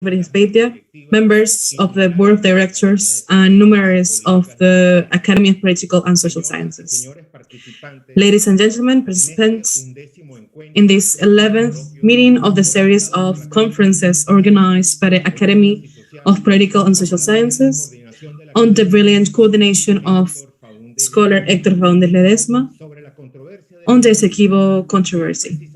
Vespedia, members of the Board of Directors, and numerous of the Academy of Political and Social Sciences. Ladies and gentlemen, participants in this 11th meeting of the series of conferences organized by the Academy of Political and Social Sciences on the brilliant coordination of scholar Héctor Faúndez Ledesma on the Essequibo controversy,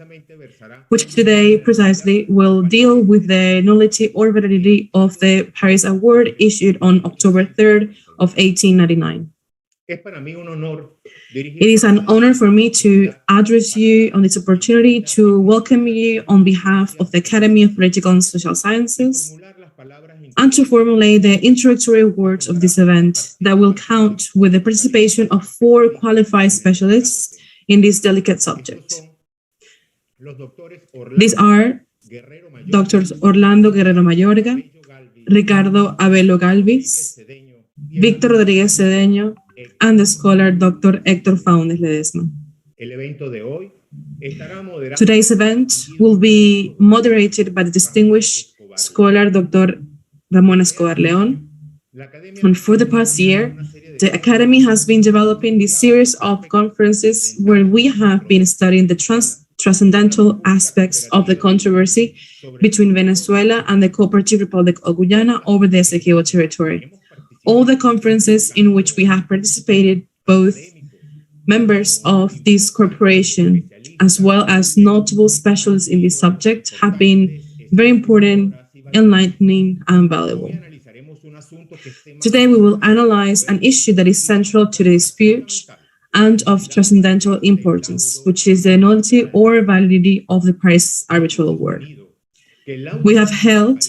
which today precisely will deal with the nullity or validity of the Paris Award issued on October 3rd of 1899. It is an honor for me to address you on this opportunity to welcome you on behalf of the Academy of Political and Social Sciences and to formulate the introductory words of this event that will count with the participation of 4 qualified specialists in this delicate subject. These are Drs. Orlando Guerrero Mayorga, Ricardo Abello Galvis, Víctor Rodríguez Cedeño, and the scholar Dr. Héctor Faúndez Ledesma. Today's event will be moderated by the distinguished scholar Dr. Ramón Escobar León. And for the past year, the Academy has been developing this series of conferences where we have been studying the transcendental aspects of the controversy between Venezuela and the Cooperative Republic of Guyana over the Essequibo territory. All the conferences in which we have participated, both members of this corporation as well as notable specialists in this subject, have been very important, enlightening, and valuable. Today we will analyze an issue that is central to the dispute and of transcendental importance, which is the nullity or validity of the Paris Arbitral Award. We have held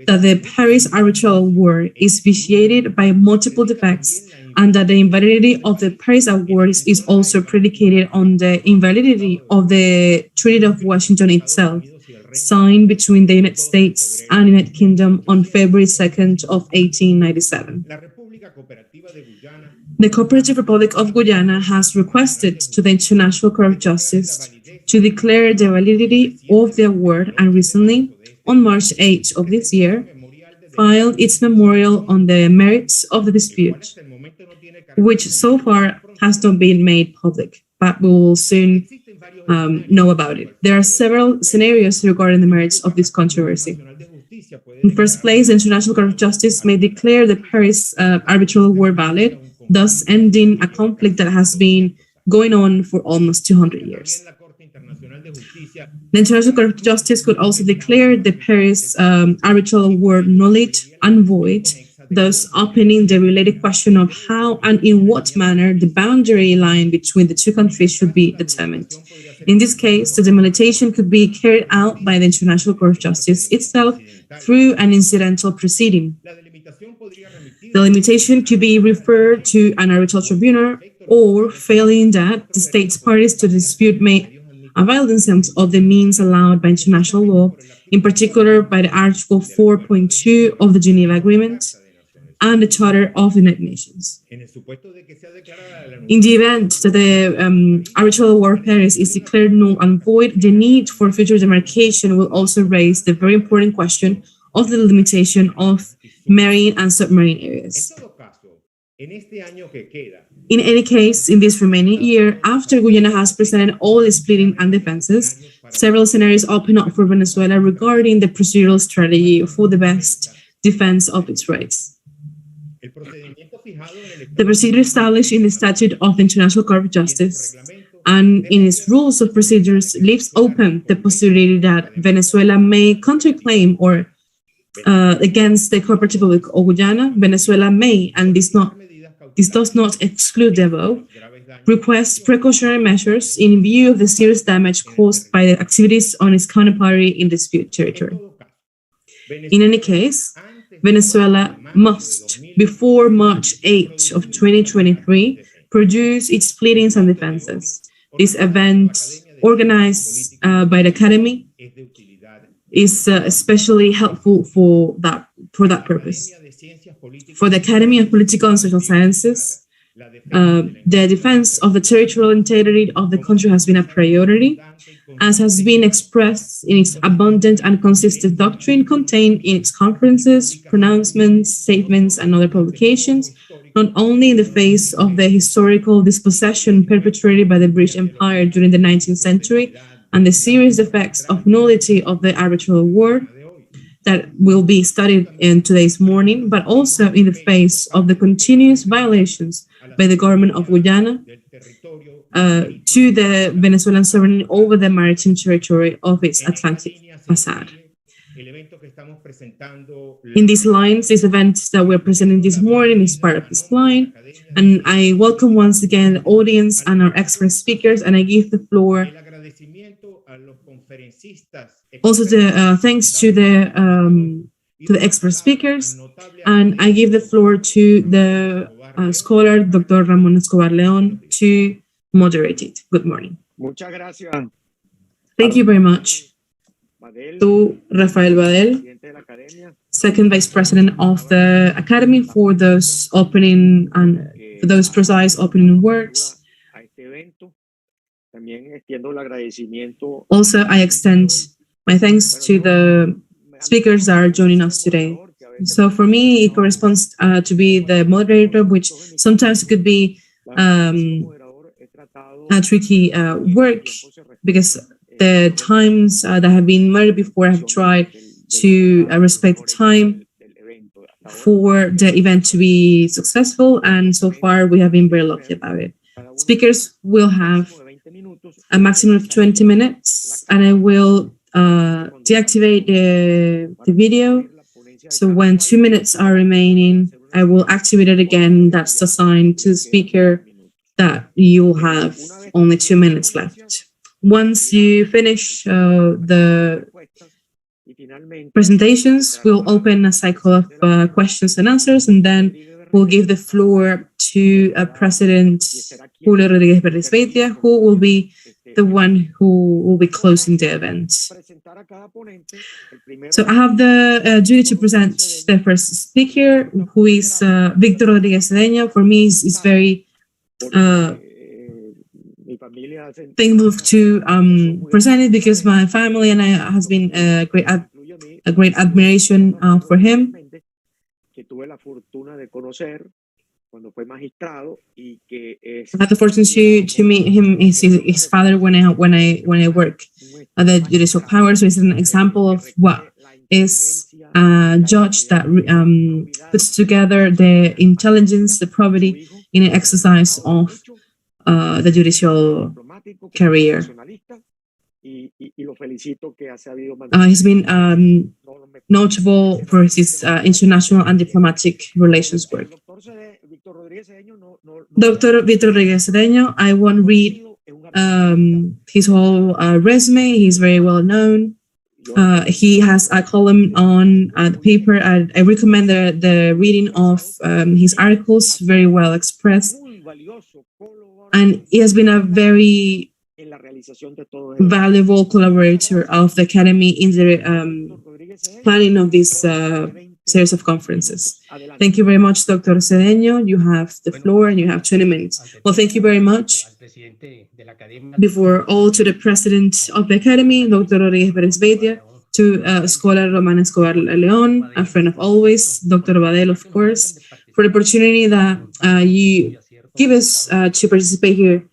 that the Paris Arbitral Award is vitiated by multiple defects and that the invalidity of the Paris Award is also predicated on the invalidity of the Treaty of Washington itself, signed between the United States and United Kingdom on February 2nd of 1897. The Cooperative Republic of Guyana has requested to the International Court of Justice to declare the validity of the award and recently, on March 8th of this year, filed its memorial on the merits of the dispute, which so far has not been made public, but we will soon know about it. There are several scenarios regarding the merits of this controversy. In first place, the International Court of Justice may declare the Paris Arbitral Award valid, thus ending a conflict that has been going on for almost 200 years. The International Court of Justice could also declare the Paris Arbitral Award null and void, thus opening the related question of how and in what manner the boundary line between the two countries should be determined. In this case, the delimitation could be carried out by the International Court of Justice itself through an incidental proceeding. The limitation could be referred to an arbitral tribunal, or failing that, the states parties to the dispute may avail themselves of the means allowed by international law, in particular by the Article 4.2 of the Geneva Agreement and the Charter of the United Nations. In the event that the Arbitral Award of Paris is declared null and void, the need for future demarcation will also raise the very important question of the limitation of marine and submarine areas. In any case, in this remaining year, after Guyana has presented all its pleading and defenses, several scenarios open up for Venezuela regarding the procedural strategy for the best defense of its rights. The procedure established in the Statute of the International Court of Justice and in its rules of procedures leaves open the possibility that Venezuela may counterclaim or against the Cooperative Republic of Guyana. Venezuela may, and this does not exclude the above, request precautionary measures in view of the serious damage caused by the activities on its counterparty in dispute territory. In any case, Venezuela must, before March 8 of 2023, produce its pleadings and defenses. This event, organized by the Academy, is especially helpful for that purpose. For the Academy of Political and Social Sciences, the defense of the territorial integrity of the country has been a priority, as has been expressed in its abundant and consistent doctrine contained in its conferences, pronouncements, statements, and other publications, not only in the face of the historical dispossession perpetrated by the British Empire during the 19th century and the serious effects of nullity of the arbitral award that will be studied in today's morning, but also in the face of the continuous violations by the government of Guyana to the Venezuelan sovereignty over the maritime territory of its Atlantic facade. In these lines, this event that we're presenting this morning is part of this line, and I welcome once again the audience and our expert speakers, and I give the floor also thanks to the expert speakers, and I give the floor to the scholar, Dr. Ramón Escobar León, to moderate it. Good morning. Thank you very much to Rafael Badel, second vice president of the Academy, for those opening and for those precise opening words. Also, I extend my thanks to the speakers that are joining us today. So for me, it corresponds to be the moderator, which sometimes could be a tricky work, because the times that have been murdered before, I have tried to respect the time for the event to be successful, and so far we have been very lucky about it. Speakers will have a maximum of 20 minutes, and I will deactivate the video. So when 2 minutes are remaining, I will activate it again. That's the sign to the speaker that you will have only 2 minutes left. Once you finish the presentations, we'll open a cycle of questions and answers, and then we'll give the floor to President Julio Rodríguez, who will be the one who will be closing the event. So I have the duty to present the first speaker, who is Víctor Rodríguez Cedeño. For me, it's very thankful to present it, because my family and I has been a great admiration for him. I had the fortune to meet him, his father, when I work at the judicial power. So it's an example of what is a judge that puts together the intelligence, the probity in an exercise of the judicial career. He's been notable for his international and diplomatic relations work. Dr. Víctor Rodríguez Cedeño, I won't read his whole resume. He's very well known. He has a column on the paper. I recommend the reading of his articles, very well expressed. And he has been a very valuable collaborator of the Academy in the planning of this series of conferences. Thank you very much, Dr. Cedeño. You have the floor and you have 20 minutes. Well, thank you very much. Before all, to the president of the Academy, Dr. Rodríguez, to scholar Ramón Escobar León, a friend of always, Dr. Badel, of course, for the opportunity that you give us to participate here.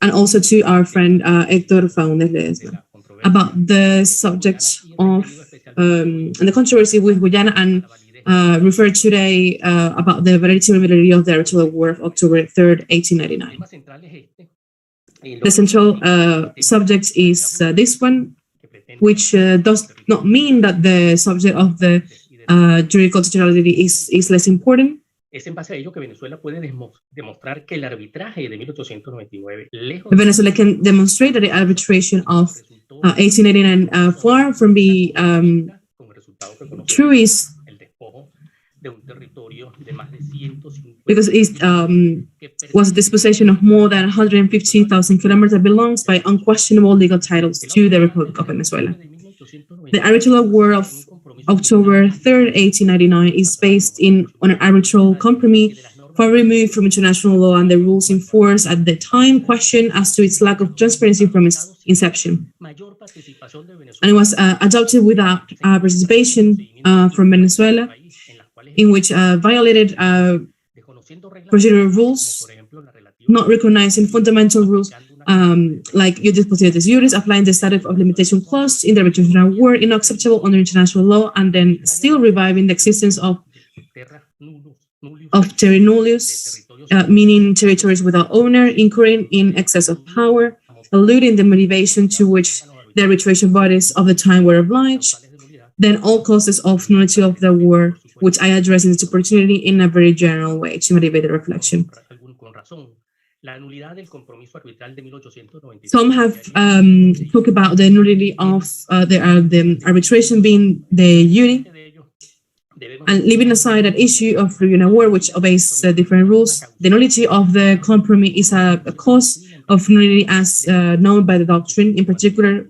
And also to our friend Héctor Faúndez Ledesma, about the subject of and the controversy with Guyana, and referred today about the validity of the arbitral award of October 3rd, 1899. The central subject is this one, which does not mean that the subject of the juridical titularity is less important. Venezuela can demonstrate that the arbitration of 1889, far from being true, is because it was a dispossession of more than 115,000 kilometers that belongs by unquestionable legal titles to the Republic of Venezuela. The arbitral award of October 3rd, 1899, is based on an arbitral compromise far removed from international law and the rules in force at the time, questioned as to its lack of transparency from its inception. And it was adopted without participation from Venezuela, in which violated procedural rules, not recognizing fundamental rules like iuris possidetis juris, applying the statute of limitation clause in the arbitration award, unacceptable under international law, and then still reviving the existence of terra nullius, meaning territories without owner, incurring in excess of power, eluding the motivation to which the arbitration bodies of the time were obliged, then all causes of nullity of the war, which I address in this opportunity in a very general way to motivate the reflection. Some have talked about the nullity of the arbitration being the unity, and leaving aside that issue of reviewing a war which obeys different rules, the nullity of the compromise is a cause of nullity as known by the doctrine, in particular.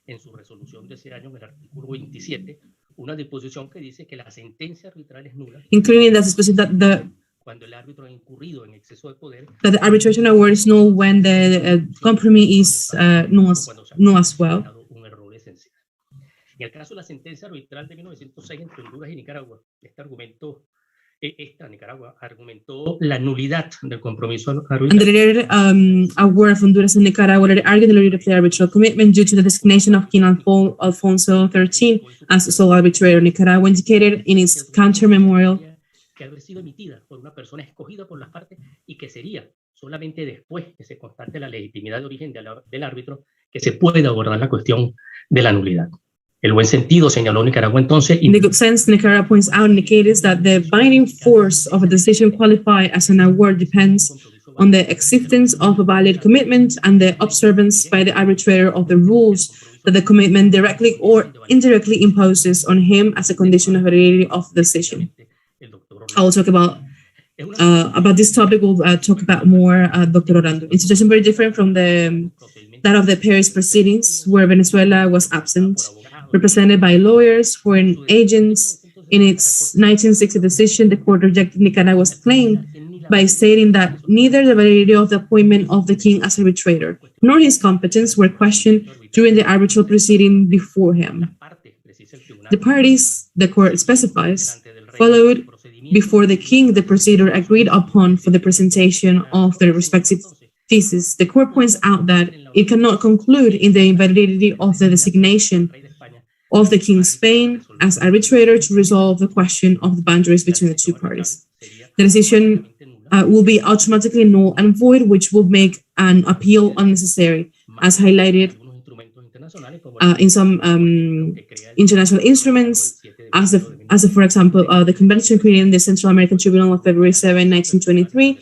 En su resolución de ese año, en el artículo 27, una disposición que dice que la sentencia arbitral es nula. Including that disposition that cuando el árbitro ha incurrido en exceso de poder. That the arbitration award is null when the compromise is null as well. Un error esencial. En el caso de la sentencia arbitral de 1906 entre Honduras y Nicaragua, Nicaragua argumentó la nulidad del compromiso arbitral. And the related award of Honduras and Nicaragua argued the validity of the arbitral commitment due to the designation of King Alfonso XIII as the sole arbitrator. Nicaragua indicated in its counter memorial que haber sido emitida por una persona escogida por las partes y que sería solamente después que se constate la legitimidad de origen del árbitro que se puede abordar la cuestión de la nulidad. El buen sentido, señaló Nicaragua entonces. In the good sense, Nicaragua points out and indicates that the binding force of a decision qualified as an award depends on the existence of a valid commitment and the observance by the arbitrator of the rules that the commitment directly or indirectly imposes on him as a condition of validity of the decision. I will talk about this topic. We'll talk about more, Dr. Orlando. It's a situation very different from that of the Paris proceedings, where Venezuela was absent, represented by lawyers, foreign agents. In its 1960 decision, the court rejected Nicaragua's claim by stating that neither the validity of the appointment of the king as arbitrator nor his competence were questioned during the arbitral proceeding before him. The parties, the court specifies, followed before the king the procedure agreed upon for the presentation of their respective thesis. The court points out that it cannot conclude in the invalidity of the designation of the King of Spain as arbitrator to resolve the question of the boundaries between the two parties. The decision will be automatically null and void, which will make an appeal unnecessary, as highlighted in some international instruments, as for example, the Convention creating the Central American Tribunal of February 7, 1923,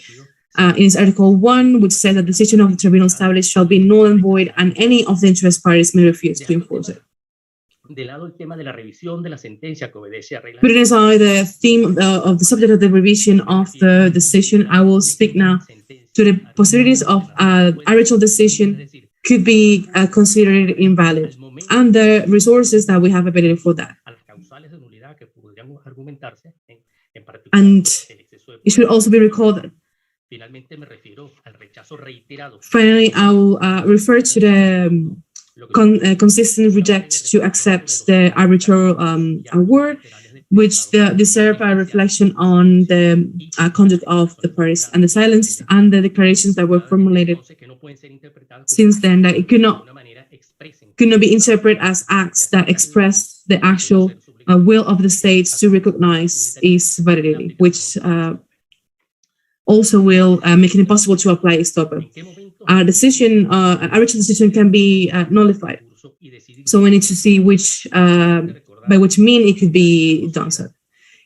in its Article 1, which says that the decision of the tribunal established shall be null and void, and any of the interest parties may refuse to enforce it. De lado el tema de la revisión de la sentencia que obedece a reglas. Putting aside the theme of the subject of the revision of the decision, I will speak now to the possibilities of arbitral decision could be considered invalid and the resources that we have available for that. And it should also be recalled that finally, I will refer to the consistent reject to accept the arbitral award, which deserve a reflection on the conduct of the parties and the silence and the declarations that were formulated since then, that it could not be interpreted as acts that express the actual will of the states to recognize its validity, which also will make it impossible to apply estoppel. An arbitral decision can be nullified. So we need to see by which mean it could be done so.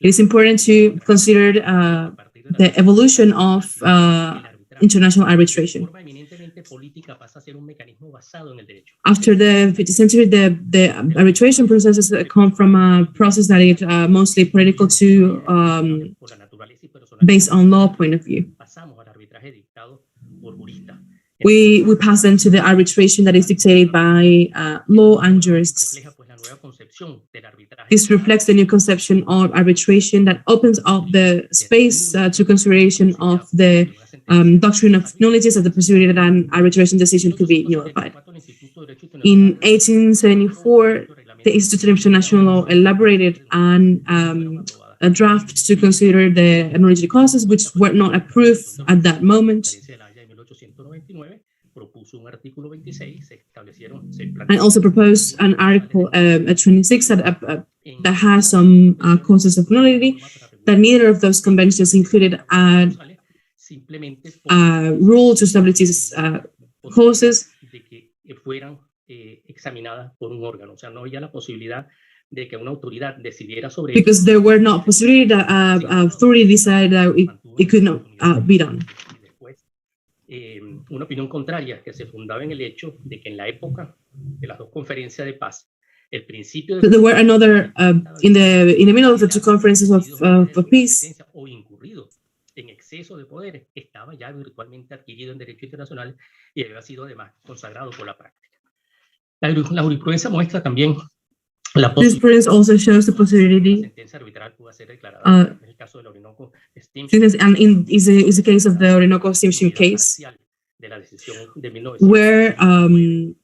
It is important to consider the evolution of international arbitration. After the 15th century, the arbitration processes come from a process that is mostly political to based on law point of view. We pass then to the arbitration that is dictated by law and jurists. This reflects the new conception of arbitration that opens up the space to consideration of the doctrine of nullities as the possibility that an arbitration decision could be nullified. In 1874, the Institute of International Law elaborated a draft to consider the nullity clauses, which were not approved at that moment. And also proposed an article 26 that has some causes of nullity, that neither of those conventions included a rule to establish these causes. Because there were not possibility that authority decided that it could not be done. Una opinión contraria que se fundaba en el hecho de que en la época de las dos conferencias de paz, el principio de there were another in the middle of the two conferences of peace, o incurrido en exceso de poderes estaba ya virtualmente adquirido en derecho internacional y había sido además consagrado por la práctica. La jurisprudencia muestra también la jurisprudence also shows the possibility, and is the case of the Orinoco Steamship case, where an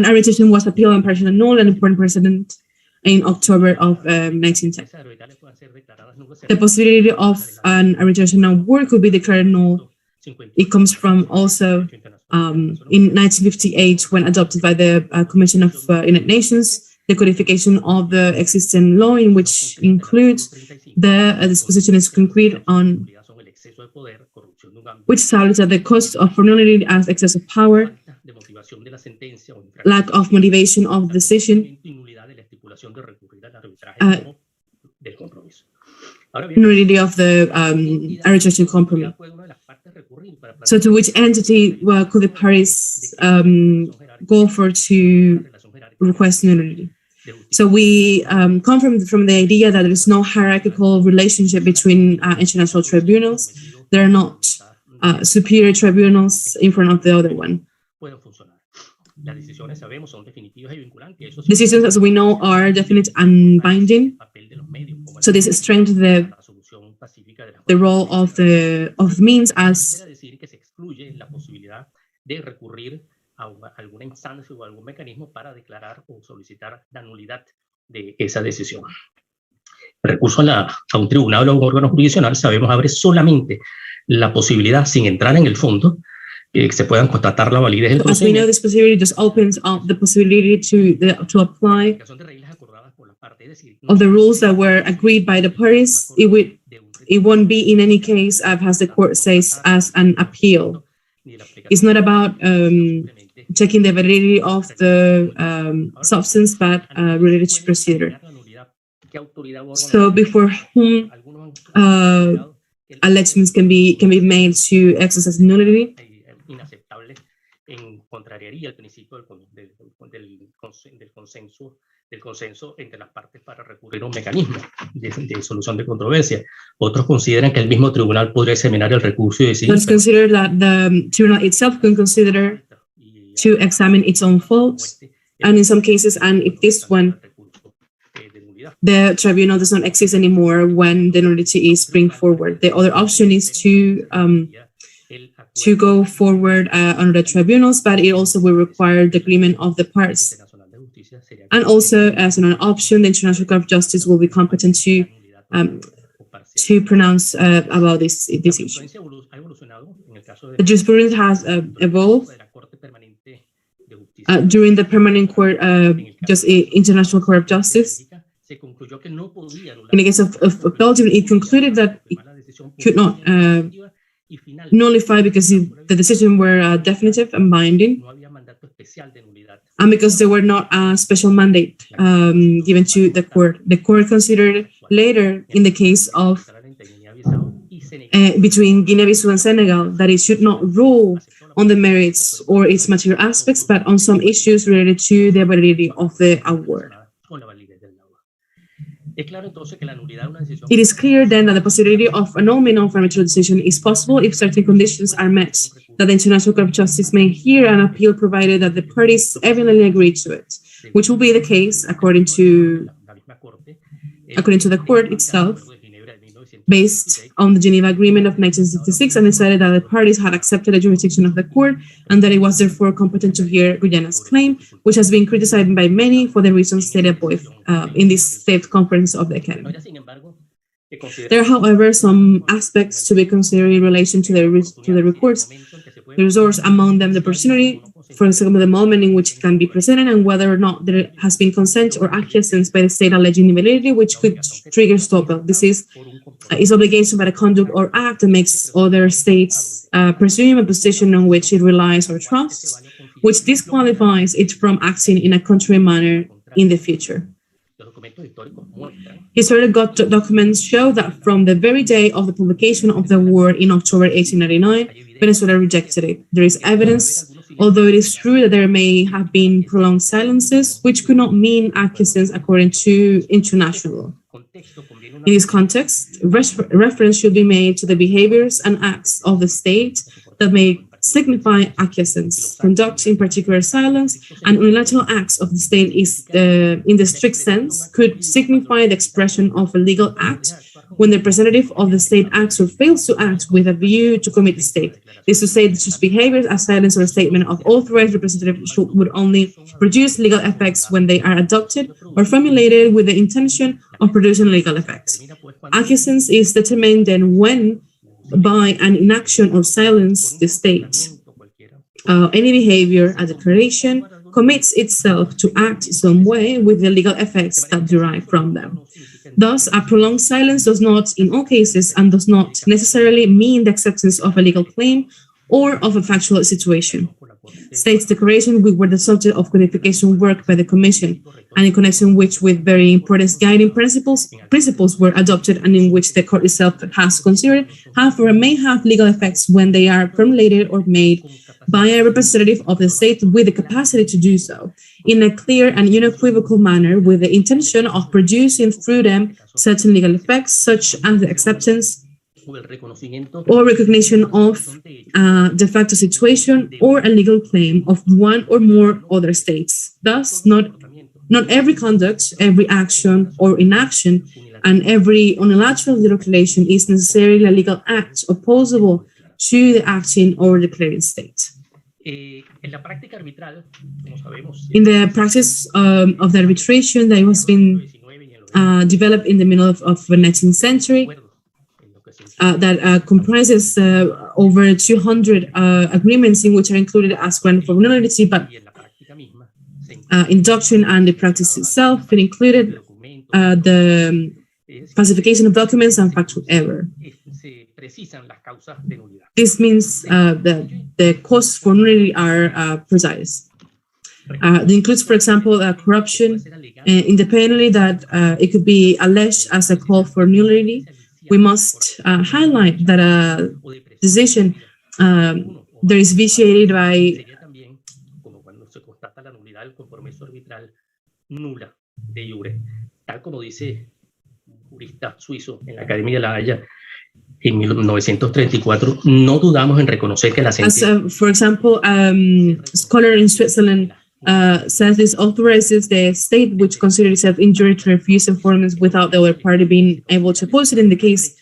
arbitration was appealed and partially annulled, an important precedent in October of 1910. The possibility of an arbitration award could be declared null. It comes from also in 1958, when adopted by the Commission of United Nations, the codification of the existing law, in which includes the disposition is concrete on which establishes that the cost of nullity as excess of power, lack of motivation of the decision, nullity of the arbitration compromise. So to which entity could the parties go for to request nullity? So we come from the idea that there is no hierarchical relationship between international tribunals. There are not superior tribunals in front of the other one. Decisions, as we know, are definite and binding. So this strengthens the role of the means as alguna instancia o algún mecanismo para declarar o solicitar la nulidad de esa decisión. El recurso a un tribunal o a un órgano jurisdiccional, sabemos, abre solamente la posibilidad, sin entrar en el fondo, que se puedan constatar la validez del procedimiento. As we know, this possibility just opens up the possibility to apply of the rules that were agreed by the parties. It won't be in any case, as the court says, as an appeal. It's not about checking the validity of the substance, but related to procedure. So before whom elections can be made to exercise nullity. Del consenso entre las partes para recurrir a un mecanismo de solución de controversia. Otros consideran que el mismo tribunal podría examinar el recurso y decidir. Let's consider that the tribunal itself can consider to examine its own faults, and in some cases, and if this one, the tribunal does not exist anymore when the nullity is bring forward. The other option is to go forward under the tribunals, but it also will require the agreement of the parts. And also, as an option, the International Court of Justice will be competent to pronounce about this issue. The jurisprudence has evolved during the permanent court, International Court of Justice. In the case of Belgium, it concluded that it could not nullify because the decisions were definitive and binding, and because there were not a special mandate given to the court. The court considered later, in the case of between Guinea-Bissau and Senegal, that it should not rule on the merits or its material aspects, but on some issues related to the validity of the award. It is clear then that the possibility of annulment of an arbitral decision is possible if certain conditions are met, that the International Court of Justice may hear an appeal provided that the parties evidently agree to it. which will be the case according to the court itself, based on the Geneva Agreement of 1966, and decided that the parties had accepted the jurisdiction of the court and that it was therefore competent to hear Guyana's claim, which has been criticized by many for the reasons stated above in this State Conference of the Academy. There are, however, some aspects to be considered in relation to the reports. The resource, among them the opportunity, for example, the moment in which it can be presented and whether or not there has been consent or acquiescence by the state alleging invalidity, which could trigger stoppel. This is obligation by the conduct or act that makes other states presume a position on which it relies or trusts, which disqualifies it from acting in a contrary manner in the future. Historic documents show that from the very day of the publication of the award in October 1899, Venezuela rejected it. There is evidence, although it is true that there may have been prolonged silences, which could not mean acquiescence according to international law. In this context, reference should be made to the behaviors and acts of the state that may signify acquiescence. Conduct, in particular silence, and unilateral acts of the state is, in the strict sense, could signify the expression of a legal act when the representative of the state acts or fails to act with a view to commit the state. This is to say that such behaviors as silence or a statement of authorized representative would only produce legal effects when they are adopted or formulated with the intention of producing legal effects. Acquiescence is determined then when, by an inaction or silence, the state, any behavior, a declaration, commits itself to act some way with the legal effects that derive from them. Thus, a prolonged silence does not, in all cases, and does not necessarily mean the acceptance of a legal claim or of a factual situation. States declaration were the subject of codification work by the Commission, and in connection with very important guiding principles were adopted and in which the court itself has considered, however, may have legal effects when they are formulated or made by a representative of the state with the capacity to do so in a clear and unequivocal manner with the intention of producing through them certain legal effects such as the acceptance or recognition of a de facto situation or a legal claim of one or more other states. Thus, not every conduct, every action or inaction, and every unilateral declaration is necessarily a legal act opposable to the acting or declaring state. In the practice of the arbitration that has been developed in the middle of the 19th century, that comprises over 200 agreements in which are included as ground for nullity, but in doctrine and the practice itself, it included the falsification of documents and factual error. This means that the causes for nullity are precise. It includes, for example, corruption, independently that it could be alleged as a call for nullity. We must highlight that a decision that is vitiated by jurista suizo en la Academia de La Haya en 1934, no dudamos en reconocer que la sentencia. For example, scholar in Switzerland says this authorizes the state which considers itself injured to refuse informants without the other party being able to oppose it. In the case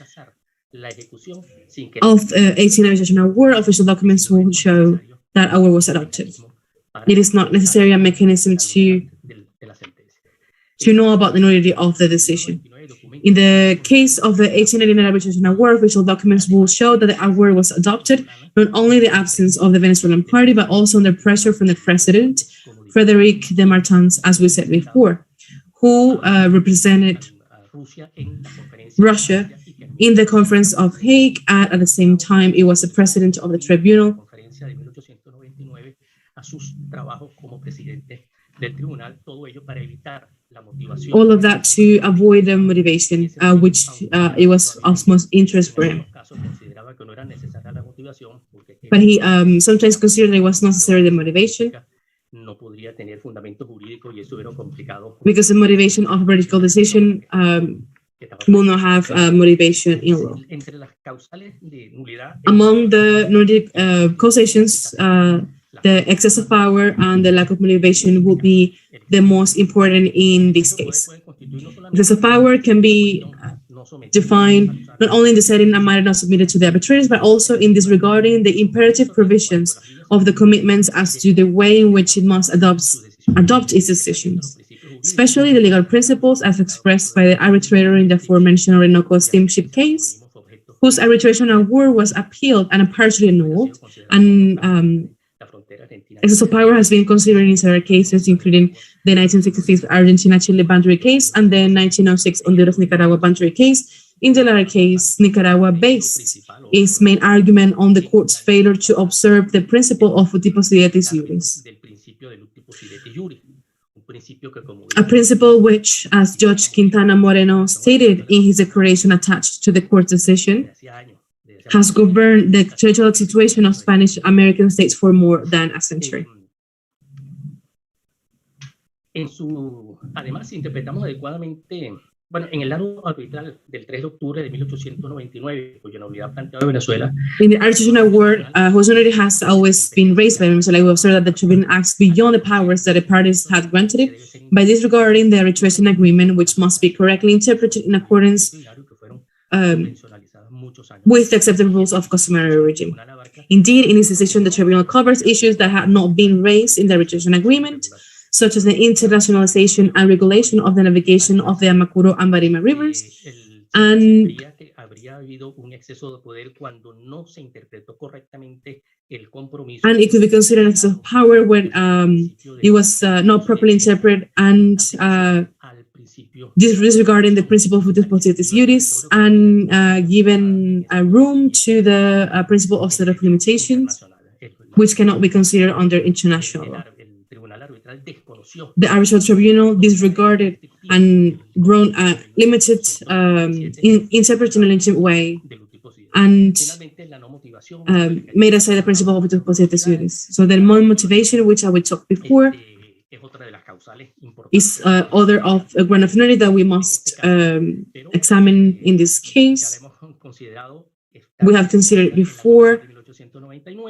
of 1897 award, official documents will show that award was adopted. It is not necessarily a mechanism to know about the nullity of the decision. In the case of the 1889 arbitration award, official documents will show that the award was adopted, not only the absence of the Venezuelan party, but also under pressure from the president, Frederic de Martins, as we said before, who represented Russia in the Conference of Hague, at the same time it was the president of the tribunal. All of that to avoid the motivation, which it was of most interest for him. But he sometimes considered it was not necessarily the motivation, because the motivation of a vertical decision will not have motivation in law. Among the Nordic causations, the excess of power and the lack of motivation will be the most important in this case. Excess of power can be defined not only in the setting a matter not submitted to the arbitrators, but also in disregarding the imperative provisions of the commitments as to the way in which it must adopt its decisions, especially the legal principles as expressed by the arbitrator in the aforementioned Orinoco steamship case, whose arbitration award was appealed and partially annulled, and excess of power has been considered in several cases, including the 1966 Argentina-Chile boundary case and the 1906 Honduras-Nicaragua boundary case. In the latter case, Nicaragua based its main argument on the court's failure to observe the principle of uti possidetis juris, a principle which, as Judge Quintana Moreno stated in his declaration attached to the court's decision, has governed the territorial situation of Spanish American states for more than a century. Además, si interpretamos adecuadamente, bueno, en el largo arbitral del 3 de octubre de 1899, cuya nulidad planteada Venezuela. In the arbitration award, whose nullity has always been raised by Venezuela, we observe that the tribunal acts beyond the powers that the parties had granted it by disregarding the arbitration agreement, which must be correctly interpreted in accordance with the accepted rules of customary regime. Indeed, in its decision, the tribunal covers issues that had not been raised in the arbitration agreement, such as the internationalization and regulation of the navigation of the Amacuro and Barima rivers, and it could be considered an excess of power when it was not properly interpreted and disregarding the principle of uti possidetis juris and given room to the principle of set of limitations, which cannot be considered under international law. The arbitral tribunal disregarded and limited interpreted in a limited way and made aside the principle of uti possidetis juris. So the motivation, which I will talk before, is other of a ground of nullity that we must examine in this case. We have considered it before,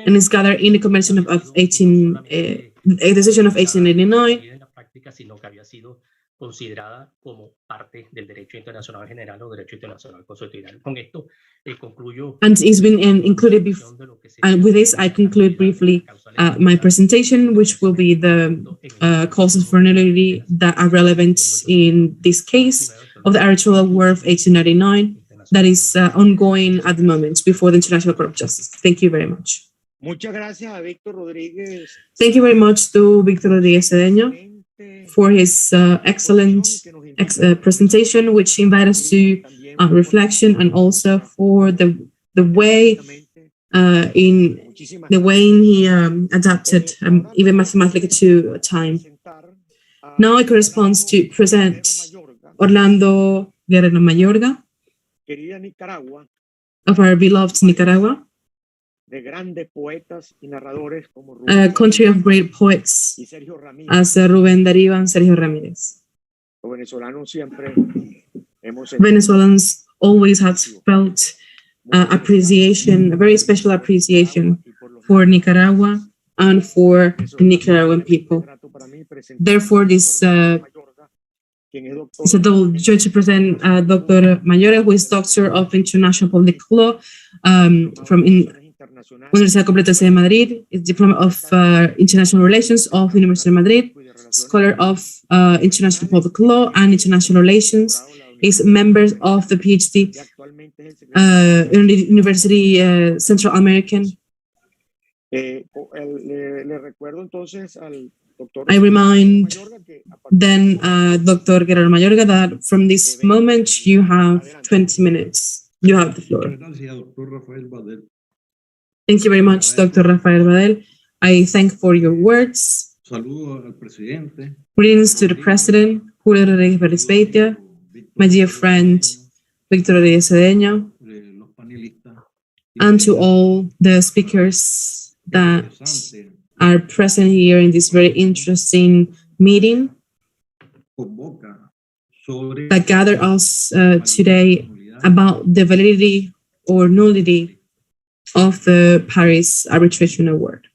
and it's gathered in the Convention of a decision of 1889, and it's been included before. And with this, I conclude briefly my presentation, which will be the causes for nullity that are relevant in this case of the arbitral award of 1899 that is ongoing at the moment before the International Court of Justice. Thank you very much. Muchas gracias a Víctor Rodríguez. Thank you very much to Víctor Rodríguez Cedeño for his excellent presentation, which invited us to reflection, and also for the way he adapted even mathematically to time. Now it corresponds to present Orlando Guerrero Mayorga of our beloved Nicaragua, a country of great poets as Rubén Darío and Sergio Ramírez. Venezuelans always have felt appreciation, a very special appreciation for Nicaragua and for the Nicaraguan people. Therefore, this it's a double joy to present Dr. Mayorga, who is Doctor of International Public Law from Universidad Complutense de Madrid, is Diploma of International Relations of the University of Madrid, Scholar of International Public Law and International Relations, is member of the PhD University Central American. I remind then Dr. Guerrero Mayorga that from this moment you have 20 minutes. You have the floor. Thank you very much, Dr. Rafael Badel. I thank for your words. Greetings to the President, Julio Rodríguez Berisbeitia, my dear friend, Víctor Rodríguez Cedeño, and to all the speakers that are present here in this very interesting meeting that gather us today about the validity or nullity of the Paris Arbitration Award.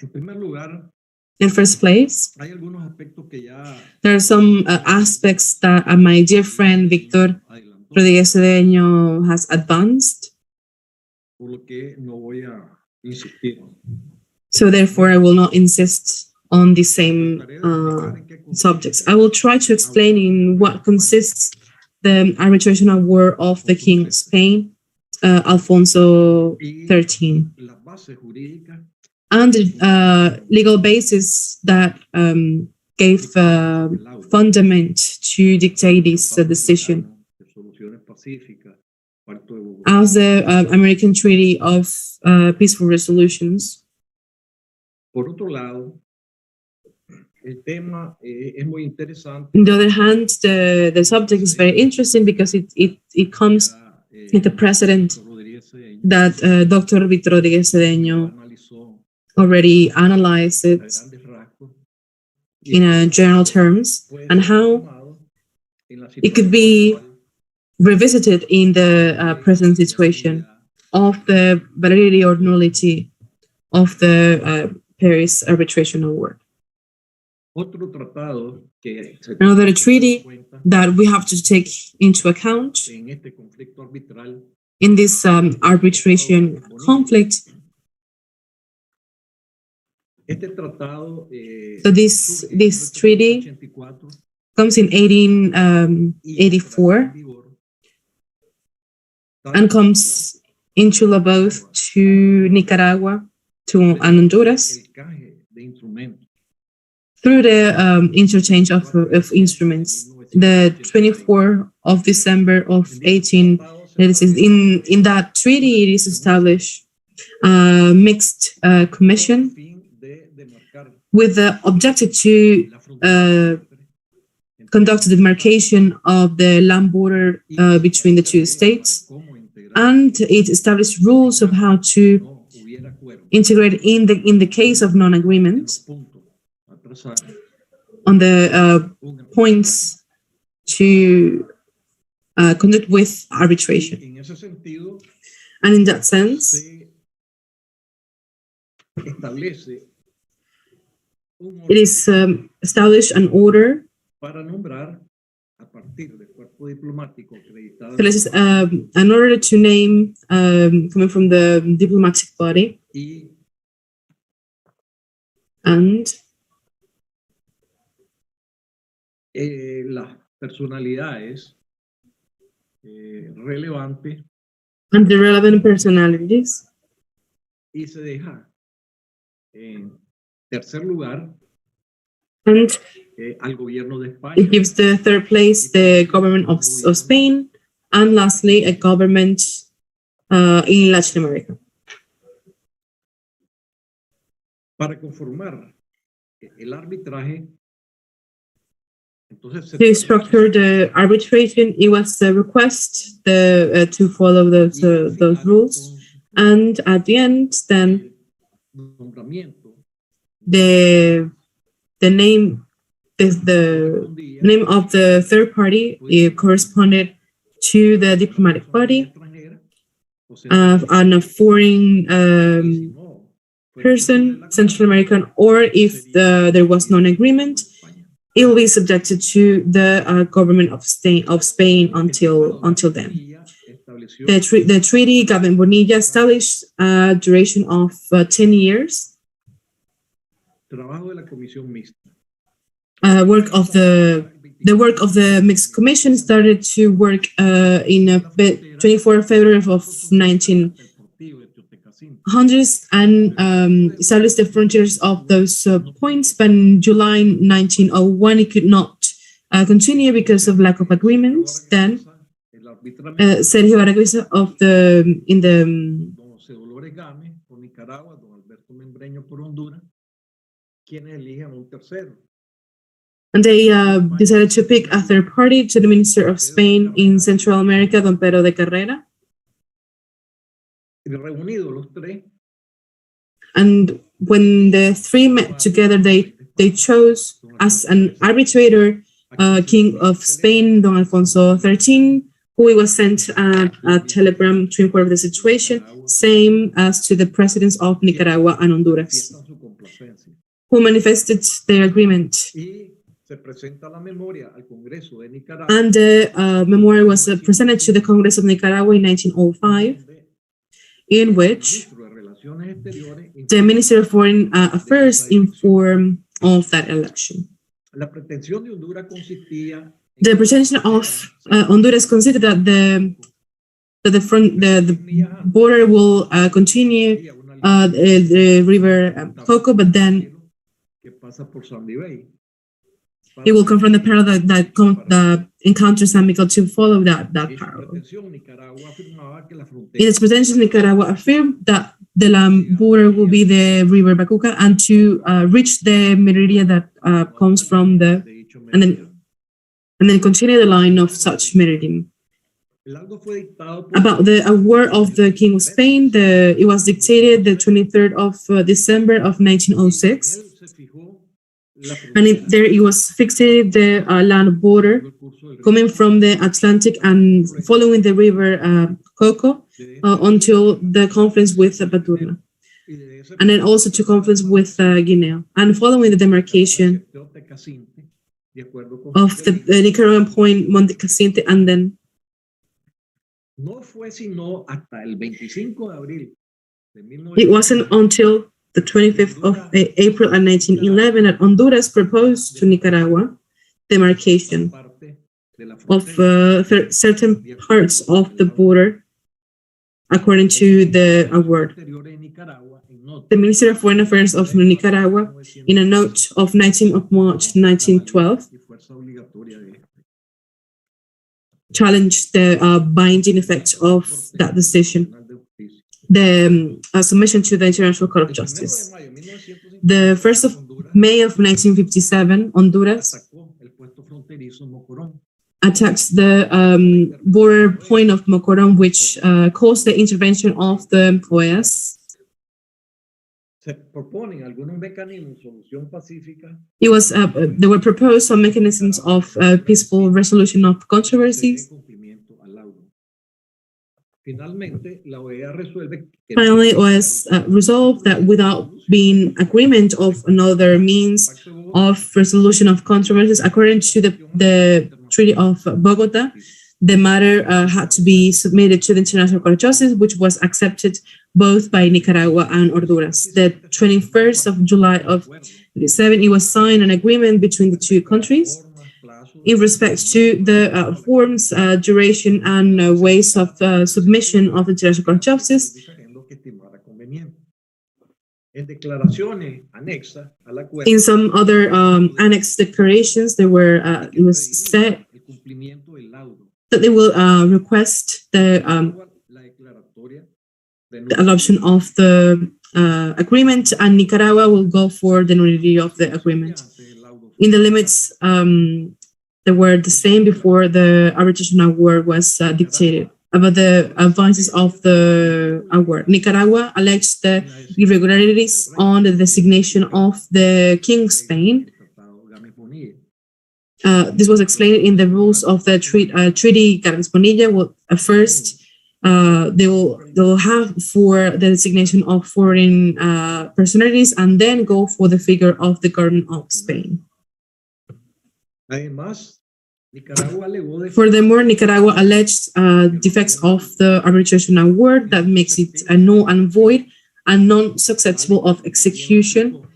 En primer lugar, In first place, hay algunos aspectos que ya there are some aspects that my dear friend Víctor adelantó, Rodríguez Cedeño has advanced. por lo que no voy a insistir. So therefore, I will not insist on the same subjects. I will try to explain in what consists the arbitration award of the King of Spain, Alfonso XIII, La base jurídica and the legal basis that gave fundament to dictate this decision de soluciones pacíficas, Pacto de Bogotá. as the American Treaty of Peaceful Resolutions. Por otro lado, el tema es muy interesante. On the other hand, the subject is very interesting because it comes with a precedent that Dr. Víctor Rodríguez Cedeño Analizó already analyzed a it grandes rasgos in general terms, and how it could be revisited in the present situation of the validity or nullity of the Paris Arbitration Award. otro tratado que se Another tiene que treaty tener en cuenta that we have to take into account en este conflicto arbitral in this arbitration conflict. este tratado So this treaty 84 comes in 1884 and comes into law both to Nicaragua and Honduras el canje de instrumentos through the interchange of instruments. The 24th of December of 1886, in that treaty, it is established a mixed commission fin de demarcar with the objective to la frontera conduct the demarcation of the land border between the two states, como integrar and it established rules of how to no hubiera acuerdo integrate in the case of non-agreement punto atrasar on the points to conduct with arbitration. en ese sentido And in that sense, se establece un it is established an order. para nombrar a partir del cuerpo diplomático acreditado So this is an order to name coming from the diplomatic body, y and las personalidades relevantes the relevant personalities. y se deja en tercer lugar And al gobierno de España it gives the third place the government of Spain, and lastly a government in Latin America. para conformar el arbitraje. Entonces se To structure the arbitration, it was the request to follow those rules, and at the end, then nombramiento the name is the name of the third party. It corresponded to the diplomatic body and a foreign person, Central American, or if there was no agreement, it will be subjected to the government of Spain until then. The treaty, Gavin Bonilla, established a duration of 10 years. Trabajo de la comisión mixta. The work of the mixed commission started to work in 24 February of 1900s and established the frontiers of those points. But in July 1901, it could not continue because of lack of agreements. Then Sergio Vargas of in the Don Dolores Gámez por Nicaragua, don Alberto Membreño por Honduras, quienes eligen un tercero. and they decided to pick a third party to the Minister of Spain in Central America, Don Pedro de Carrera. Reunidos los tres, And when the three met together, they chose as an arbitrator King of Spain, Don Alfonso XIII, who was sent a telegram to inquire the situation, same as to the presidents of Nicaragua and Honduras. fiestan su who manifested their agreement. And the memorial was presented to the Congress of Nicaragua in 1905, in which the Ministry of Foreign Affairs informed of that election. The pretension of Honduras considered that the border will continue the river Coco, but then it will confront the parallel that encounters San Miguel to follow that parallel. In its pretension, Nicaragua affirmed that the border will be the river Bacuca and to reach the meridian that comes from and then continue the line of such meridian. About the award of the King of Spain, it was dictated the 23rd of December of 1906. And there it was fixated the land border coming from the Atlantic and following the river Coco until the confluence with Baturna, and then also to confluence with Guinea, and following the demarcation of the Nicaraguan point Monte Caciente, and then it wasn't until the 25th of April 1911 that Honduras proposed to Nicaragua demarcation of certain parts of the border according to the award. The Ministry of Foreign Affairs of Nicaragua, in a note of 19th of March 1912, challenged the binding effect of that decision, the submission to the International Court of Justice. The 1st of May of 1957, Honduras attacked the border point of Mocoron, which caused the intervention of the OAS. It was there were proposed some mechanisms of peaceful resolution of controversies. Finally, OAS resolved that without being agreement of another means of resolution of controversies, according to the Treaty of Bogota, the matter had to be submitted to the International Court of Justice, which was accepted both by Nicaragua and Honduras. The 21st of July of 1987, it was signed an agreement between the two countries in respect to the forms, duration, and ways of submission of the International Court of Justice. In some other annex declarations, there were it was said that they will request the adoption of the agreement, and Nicaragua will go for the nullity of the agreement. In the limits, they were the same before the arbitration award was dictated. About the advances of the award, Nicaragua alleged the irregularities on the designation of the King of Spain. This was explained in the rules of the Treaty Garras Bonilla. Well, first, they will have for the designation of foreign personalities, and then go for the figure of the government of Spain. Furthermore, Nicaragua alleged defects of the arbitration award that makes it null and void and non-susceptible of execution,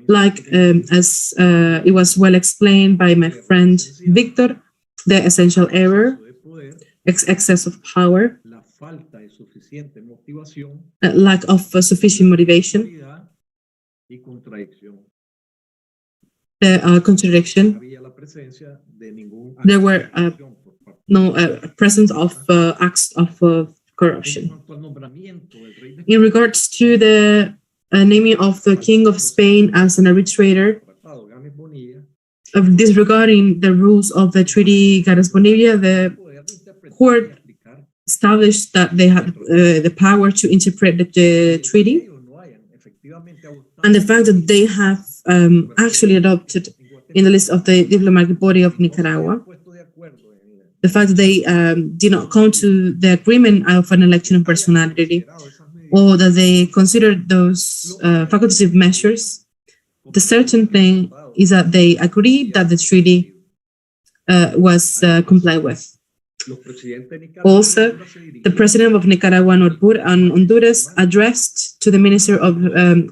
like as it was well explained by my friend Víctor, the essential error, excess of power, lack of sufficient motivation, the contradiction. There were no presence of acts of corruption. In regards to the naming of the King of Spain as an arbitrator, disregarding the rules of the Treaty Garras Bonilla, the court established that they had the power to interpret the treaty, and the fact that they have actually adopted in the list of the diplomatic body of Nicaragua, the fact that they did not come to the agreement of an election of personality, or that they considered those facultative measures The certain thing is that they agreed that the treaty was complied with. Also, the president of Nicaragua and Honduras addressed to the Minister of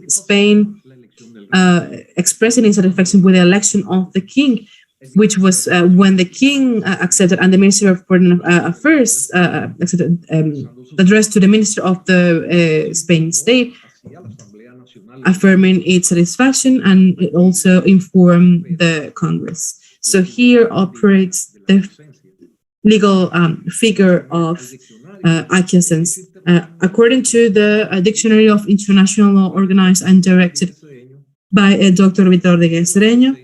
Spain expressing his satisfaction with the election of the king, which was when the king accepted, and the Minister of Foreign Affairs accepted, addressed to the Minister of the Spain state, affirming its satisfaction, and it also informed the Congress. So here operates the legal figure of acquiescence. According to the Dictionary of International Law, organized and directed by Dr. Víctor Cedeño,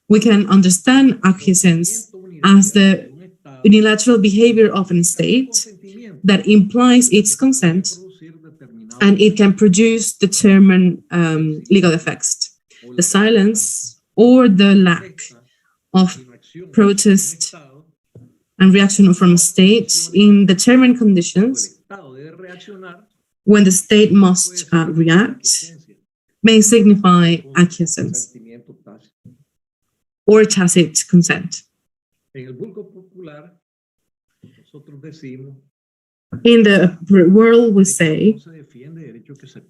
we can understand acquiescence as the unilateral behavior of a state that implies its consent, and it can produce determined legal effects. The silence or the lack of protest and reaction from states in determined conditions when the state must react may signify acquiescence or tacit consent. In the world, we say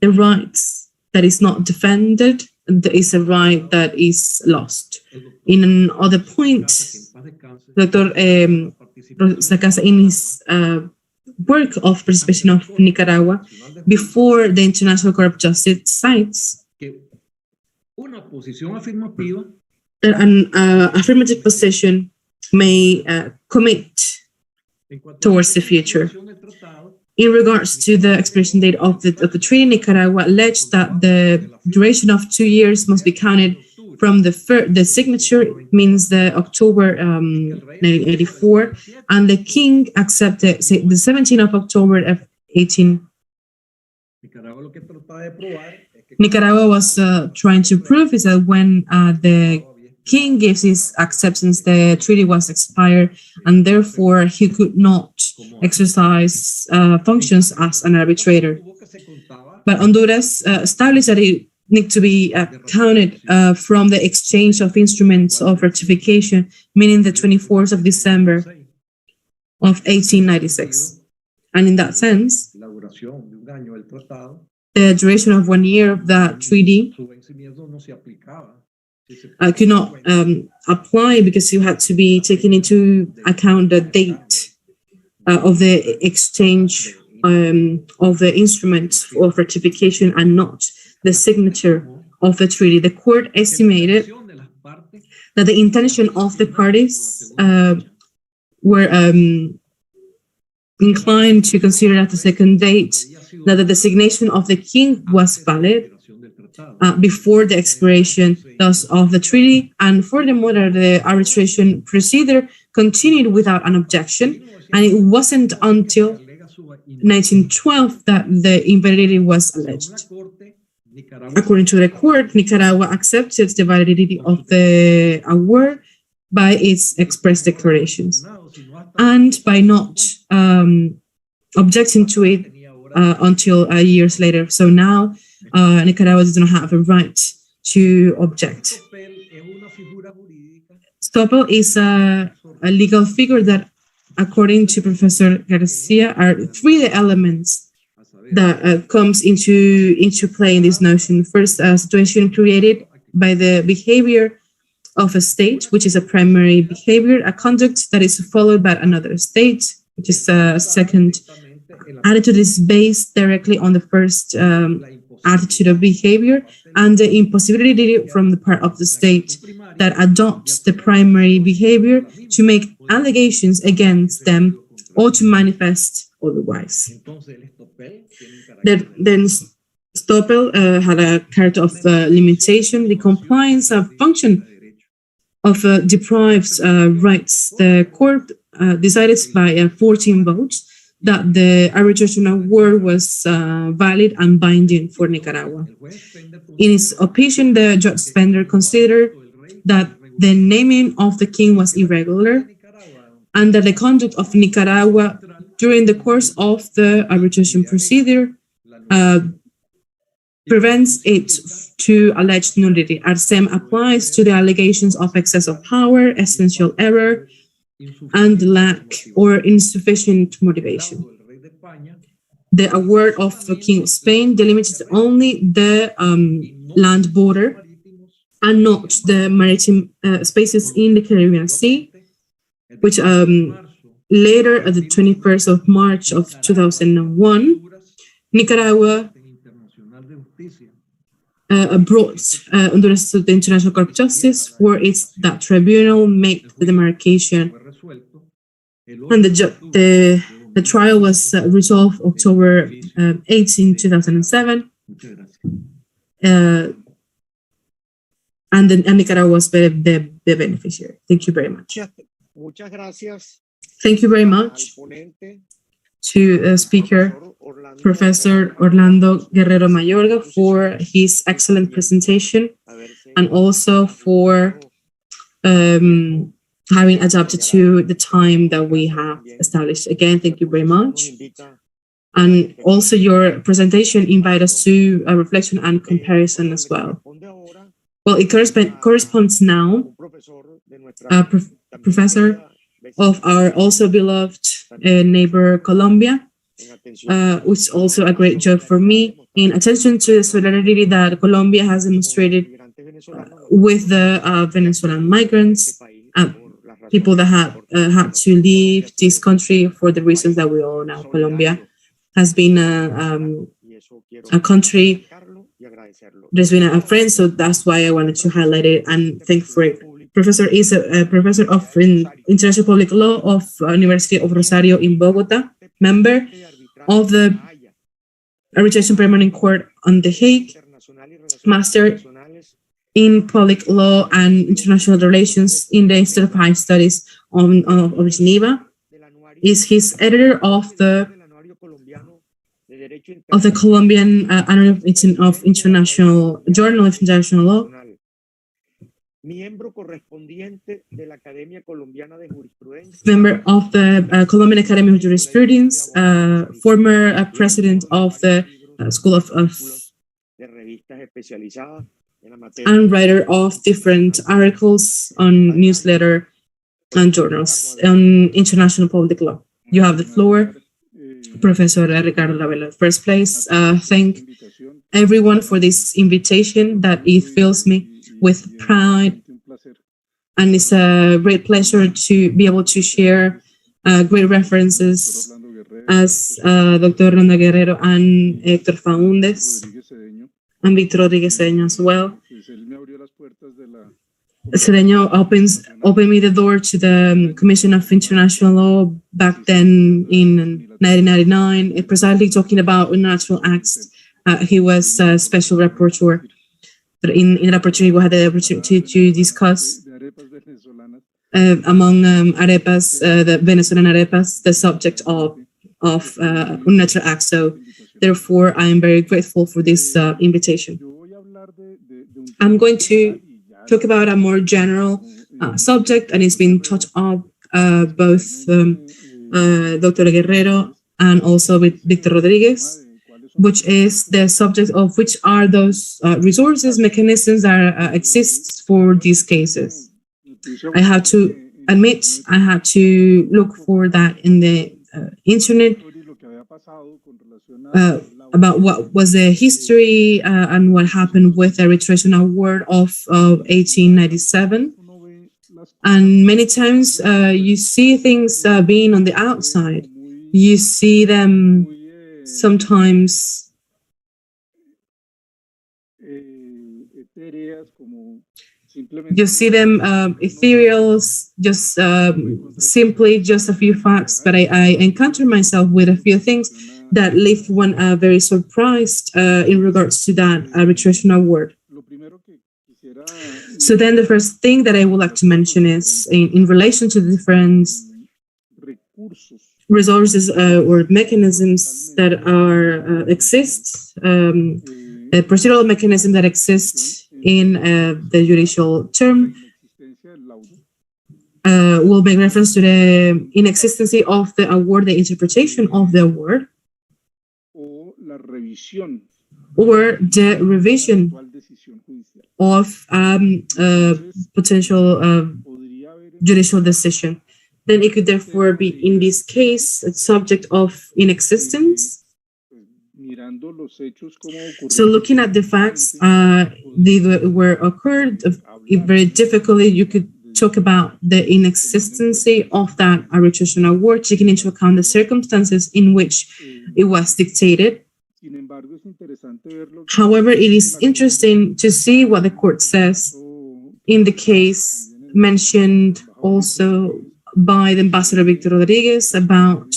the rights that is not defended is a right that is lost. In another point, Dr. Sacasa, in his work of participation of Nicaragua before the International Court of Justice, cites that an affirmative position may commit towards the future. In regards to the expiration date of the treaty, Nicaragua alleged that the duration of 2 years must be counted from the signature, means the October 1984, and the king accepted the 17th of October of 18. Nicaragua was trying to prove is that when the king gives his acceptance, the treaty was expired, and therefore he could not exercise functions as an arbitrator. But Honduras established that it need to be counted from the exchange of instruments of ratification, meaning the 24th of December of 1896. And in that sense, the duration of 1 year of that treaty could not apply because you had to be taken into account the date of the exchange of the instruments of ratification and not the signature of the treaty. The court estimated that the intention of the parties were inclined to consider at the second date that the designation of the king was valid before the expiration thus of the treaty, and furthermore that the arbitration procedure continued without an objection, and it wasn't until 1912 that the invalidity was alleged. According to the court, Nicaragua accepted the validity of the award by its express declarations and by not objecting to it until years later. So now Nicaragua does not have a right to object. Stoppel is a legal figure that, according to Professor Garcia, are three elements that comes into play in this notion. First, a situation created by the behavior of a state, which is a primary behavior, a conduct that is followed by another state, which is a second attitude, is based directly on the first attitude of behavior, and the impossibility from the part of the state that adopts the primary behavior to make allegations against them or to manifest otherwise. Then Stoppel had a character of limitation. The compliance of function of deprives rights. The court decided by 14 votes that the arbitration award was valid and binding for Nicaragua. In his opinion, the judge Spender considered that the naming of the king was irregular and that the conduct of Nicaragua during the course of the arbitration procedure prevents it to alleged nullity, as same applies to the allegations of excess of power, essential error, and lack or insufficient motivation. The award of the King of Spain delimits only the land border and not the maritime spaces in the Caribbean Sea, which later, at the 21st of March of 2001, Nicaragua brought Honduras to the International Court of Justice for that tribunal made the demarcation, and the trial was resolved October 18, 2007, and Nicaragua was the beneficiary. Thank you very much. Muchas gracias. Thank you very much to speaker, Professor Orlando Guerrero Mayorga, for his excellent presentation and also for having adapted to the time that we have established. Again, thank you very much. And also your presentation invites us to a reflection and comparison as well. Well, it corresponds now, Professor of our also beloved neighbor Colombia, which is also a great joke for me, in attention to the solidarity that Colombia has demonstrated with the Venezuelan migrants, people that have had to leave this country for the reasons that we all know. Colombia has been a country that's been a friend, so that's why I wanted to highlight it and thank for it. Professor is a professor of International Public Law of University of Rosario in Bogota, member of the Arbitration Permanent Court on The Hague, master in Public Law and International Relations in the Institute of High Studies of Geneva, is his editor of the Colombian Annual of International Journal of International Law, member of the Colombian Academy of Jurisprudence, former president of the School of and writer of different articles on newsletter and journals on international public law. You have the floor, Professor Ricardo Abello. First place, thank everyone for this invitation, that it fills me with pride, and it's a great pleasure to be able to share great references as Dr. Orlando Guerrero and Héctor Faúndez and Víctor Rodríguez as well. Cedeño opened me the door to the Commission of International Law back then in 1999, precisely talking about international acts. He was a special rapporteur. In the opportunity, we had the opportunity to discuss among arepas, the Venezuelan arepas, the subject of unilateral acts. So therefore, I am very grateful for this invitation. I'm going to talk about a more general subject, and it's been touched on both Dr. Guerrero and also with Víctor Rodríguez, which is the subject of which are those resources, mechanisms that exist for these cases. I have to admit, I had to look for that in the internet about what was the history and what happened with the arbitration award of 1897. And many times you see things being on the outside. You see them sometimes you see them ethereal, just simply just a few facts, but I encounter myself with a few things that leave one very surprised in regards to that arbitration award. So then the first thing that I would like to mention is in relation to the different resources or mechanisms that are exist, a procedural mechanism that exists in the judicial term. Will make reference to the inexistency of the award, the interpretation of the award, or the revision of potential judicial decision. Then it could therefore be, in this case, a subject of inexistence. So looking at the facts, they were occurred, very difficultly, you could talk about the inexistency of that arbitration award, taking into account the circumstances in which it was dictated. However, it is interesting to see what the court says in the case mentioned also by the Ambassador Víctor Rodríguez about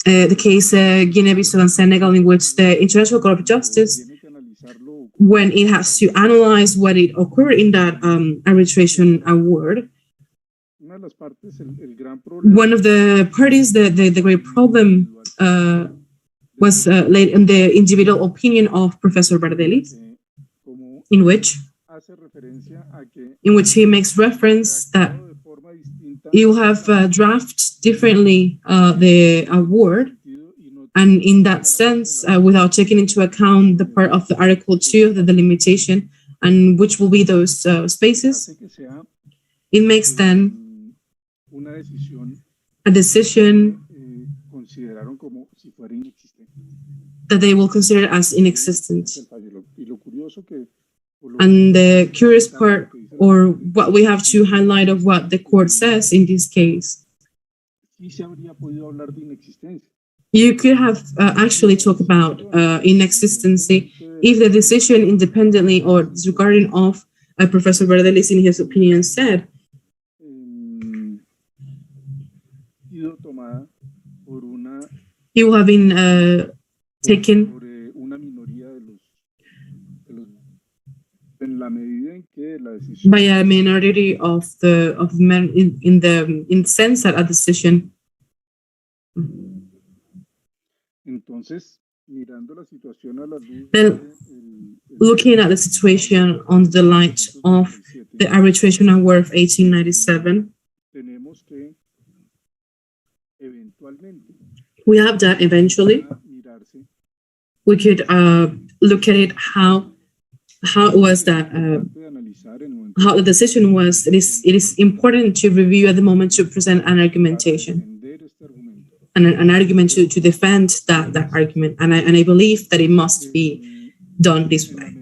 the case Guinea-Bissau and Senegal, in which the International Court of Justice, when it has to analyze what it occurred in that arbitration award, one of the parties, the great problem was laid in the individual opinion of Professor Bardelli, in which he makes reference that you have drafted differently the award, and in that sense, without taking into account the part of the Article 2 of the delimitation, and which will be those spaces, it makes then a decision that they will consider as inexistent. And the curious part, or what we have to highlight of what the court says in this case, you could have actually talked about inexistency if the decision independently or disregarding of Professor Bardelli in his opinion said he will have been taken by a minority of men in the sense that a decision. Then, looking at the situation on the light of the arbitration award of 1897, we have that eventually. We could look at it how it was that how the decision was. It is important to review at the moment to present an argumentation. An argument to defend that argument, and I believe that it must be done this way.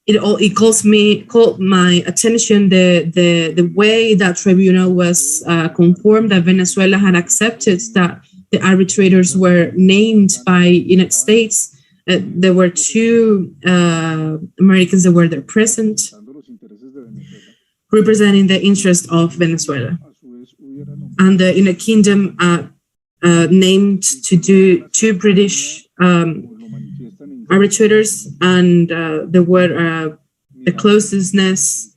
It called my attention the way that tribunal was conformed, that Venezuela had accepted that the arbitrators were named by United States. There were two Americans that were there present, representing the interest of Venezuela. And the United Kingdom named to do two British arbitrators, and there were the closeness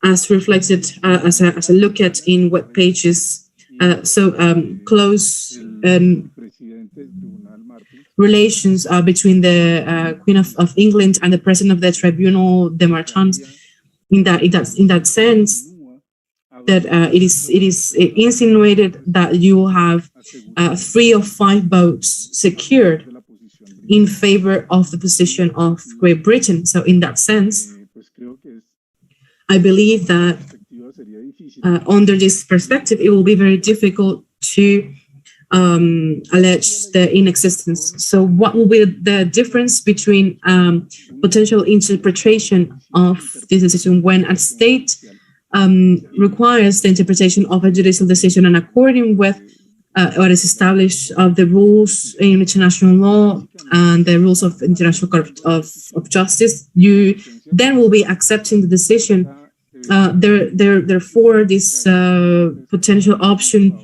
as reflected as a look at in web pages. Close relations between the Queen of England and the President of the Tribunal, de Martins, in that sense, that it is insinuated that you will have 3 of 5 votes secured in favor of the position of Great Britain. So in that sense, I believe that under this perspective, it will be very difficult to allege the inexistence. So what will be the difference between potential interpretation of this decision when a state requires the interpretation of a judicial decision, and according with what is established of the rules in international law and the rules of International Court of Justice, you then will be accepting the decision. Therefore, this potential option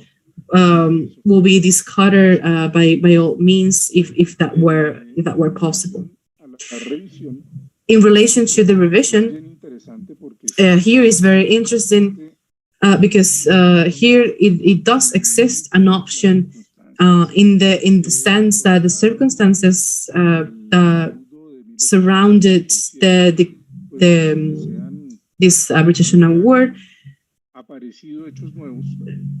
will be discarded by all means if that were possible. In relation to the revision, here is very interesting because here it does exist an option in the sense that the circumstances surrounded this arbitration award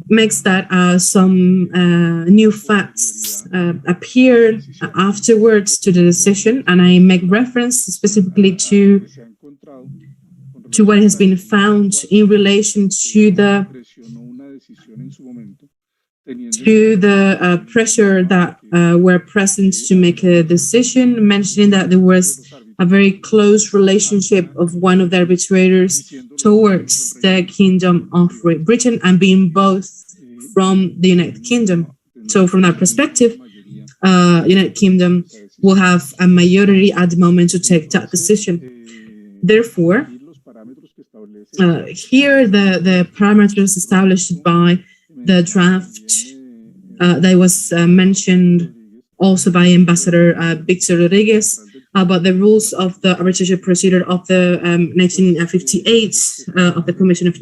makes that some new facts appeared afterwards to the decision, and I make reference specifically to what has been found in relation to the pressure that were present to make a decision, mentioning that there was a very close relationship of one of the arbitrators towards the Kingdom of Great Britain, and being both from the United Kingdom. So from that perspective, United Kingdom will have a majority at the moment to take that decision. Therefore, here the parameters established by the draft that was mentioned also by Ambassador Víctor Rodríguez about the rules of the arbitration procedure of the 1958 of the Commission of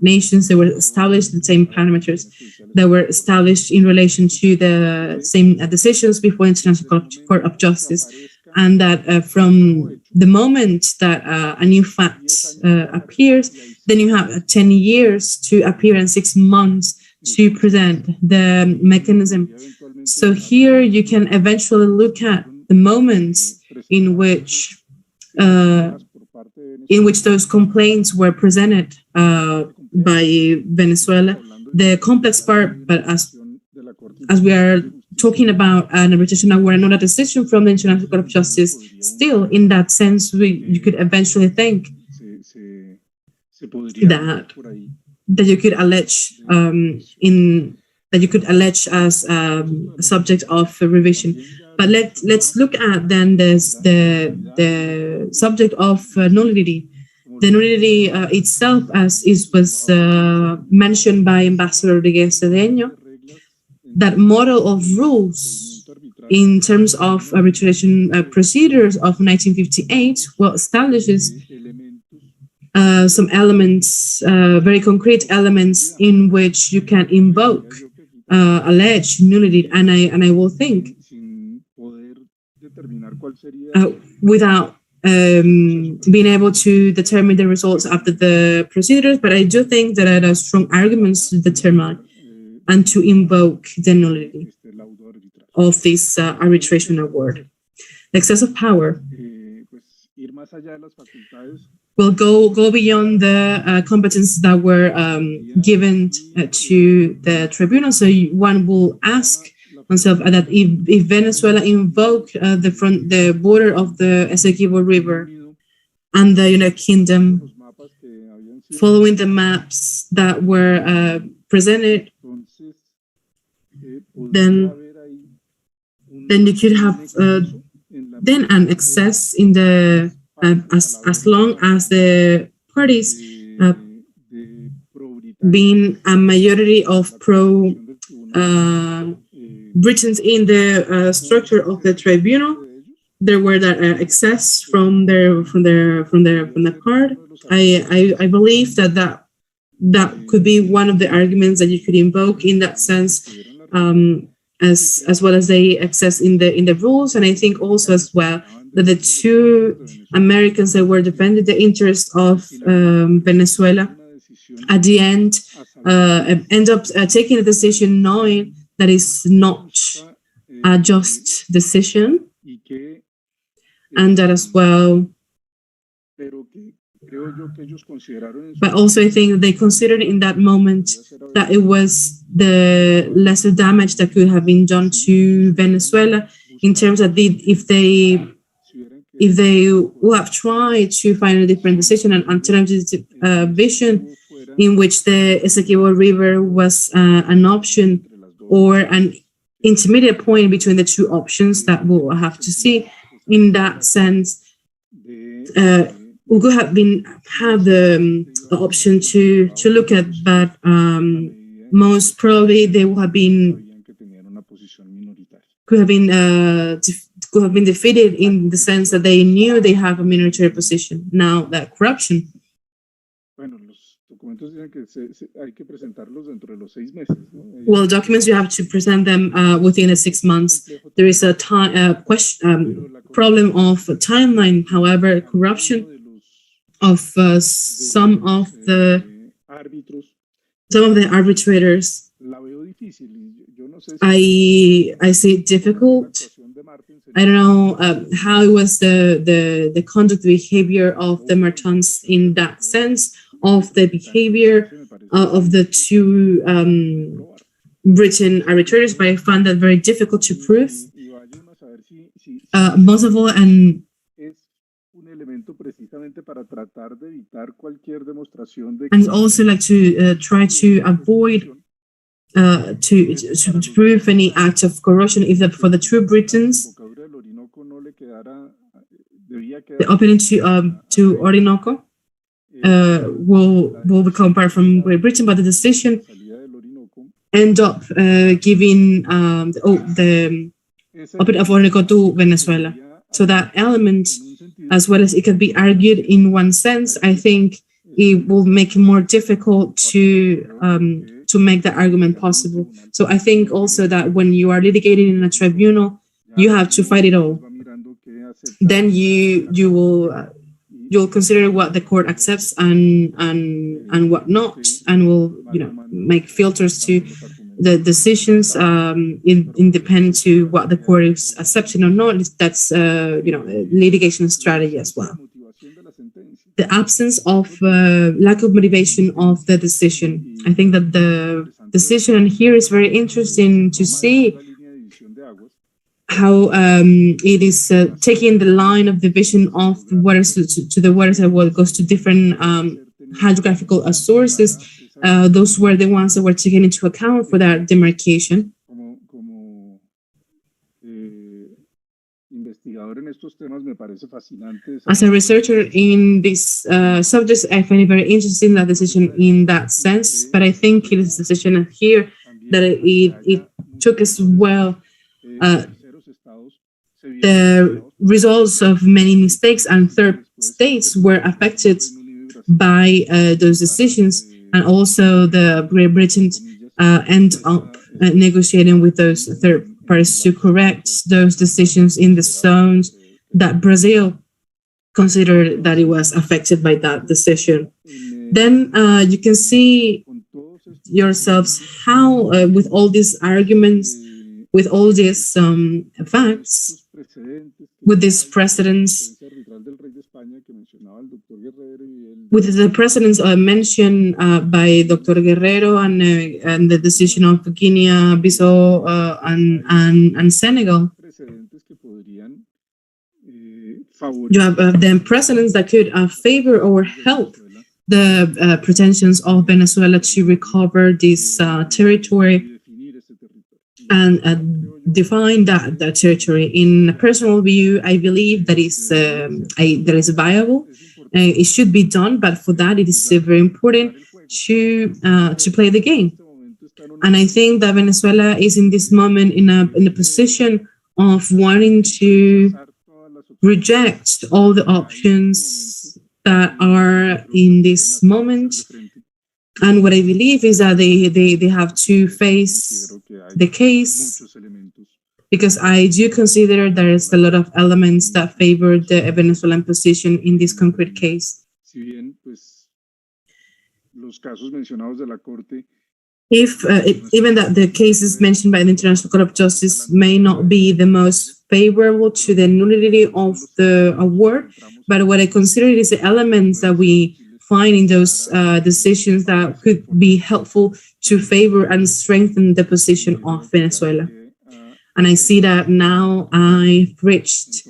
Nations. They were established the same parameters that were established in relation to the same decisions before International Court of Justice, and that from the moment that a new fact appears, then you have 10 years to appear and 6 months to present the mechanism. So here you can eventually look at the moments in which those complaints were presented by Venezuela. The complex part, but as we are talking about an arbitration award, not a decision from the International Court of Justice, still in that sense, you could eventually think that you could allege as a subject of revision. But let's look at then the subject of nullity. The nullity itself, as was mentioned by Ambassador Rodríguez Cedeño, that model of rules in terms of arbitration procedures of 1958, well, establishes some elements, very concrete elements in which you can invoke, allege nullity, and I will think without being able to determine the results after the procedures, but I do think that there are strong arguments to determine and to invoke the nullity of this arbitration award. The excess of power will go beyond the competences that were given to the tribunal. So one will ask oneself that if Venezuela invoked the border of the Essequibo River and the United Kingdom, following the maps that were presented, then you could have then an excess in the as long as the parties being a majority of pro Britons in the structure of the tribunal, there were that excess from their part. I believe that could be one of the arguments that you could invoke in that sense, as well as the excess in the rules. And I think also as well that the two Americans that were defending the interest of Venezuela at the end up taking a decision knowing that it's not a just decision, and that as well. But also I think they considered in that moment that it was the lesser damage that could have been done to Venezuela, in terms of if they would have tried to find a different decision, an alternative vision in which the Essequibo River was an option or an intermediate point between the two options that we'll have to see. In that sense, we could have the option to look at, but most probably they would have could have been defeated in the sense that they knew they have a minority position. Now that corruption. Well, documents, you have to present them within the 6 months. There is a problem of timeline. However, corruption of some of the some of the arbitrators, I see it difficult. I don't know how it was the conduct behavior of the Martins in that sense, of the behavior of the two Britain arbitrators, but I found that very difficult to prove. Most of all, and also like to try to avoid to prove any act of corruption. If for the true Britons, the opening to Orinoco will become part from Great Britain, but the decision end up giving the opening of Orinoco to Venezuela. So that element, as well as it can be argued in one sense, I think it will make it more difficult to make that argument possible. So I think also that when you are litigating in a tribunal, you have to fight it all. Then you'll consider what the court accepts and what not, and will make filters to the decisions independent to what the court is accepting or not. That's litigation strategy as well. The absence of lack of motivation of the decision. I think that the decision here is very interesting to see how it is taking the line of division of the waters to the waters that goes to different hydrographical sources. Those were the ones that were taken into account for that demarcation. As a researcher in these subjects, I find it very interesting, that decision in that sense, but I think it is a decision here that it took as well the results of many mistakes, and third states were affected by those decisions, and also the Great Britain end up negotiating with those third parties to correct those decisions in the zones that Brazil considered that it was affected by that decision. Then you can see yourselves how, with all these arguments, with all these facts, with these precedents, with the precedents mentioned by Dr. Guerrero and the decision of Guinea-Bissau and Senegal, you have the precedents that could favor or help the pretensions of Venezuela to recover this territory and define that territory. In a personal view, I believe that is viable. It should be done, but for that, it is very important to play the game. And I think that Venezuela is in this moment in a position of wanting to reject all the options that are in this moment. And what I believe is that they have to face the case, because I do consider there is a lot of elements that favor the Venezuelan position in this concrete case. If even that the cases mentioned by the International Court of Justice may not be the most favorable to the nullity of the award, but what I consider is the elements that we find in those decisions that could be helpful to favor and strengthen the position of Venezuela. And I see that now I've reached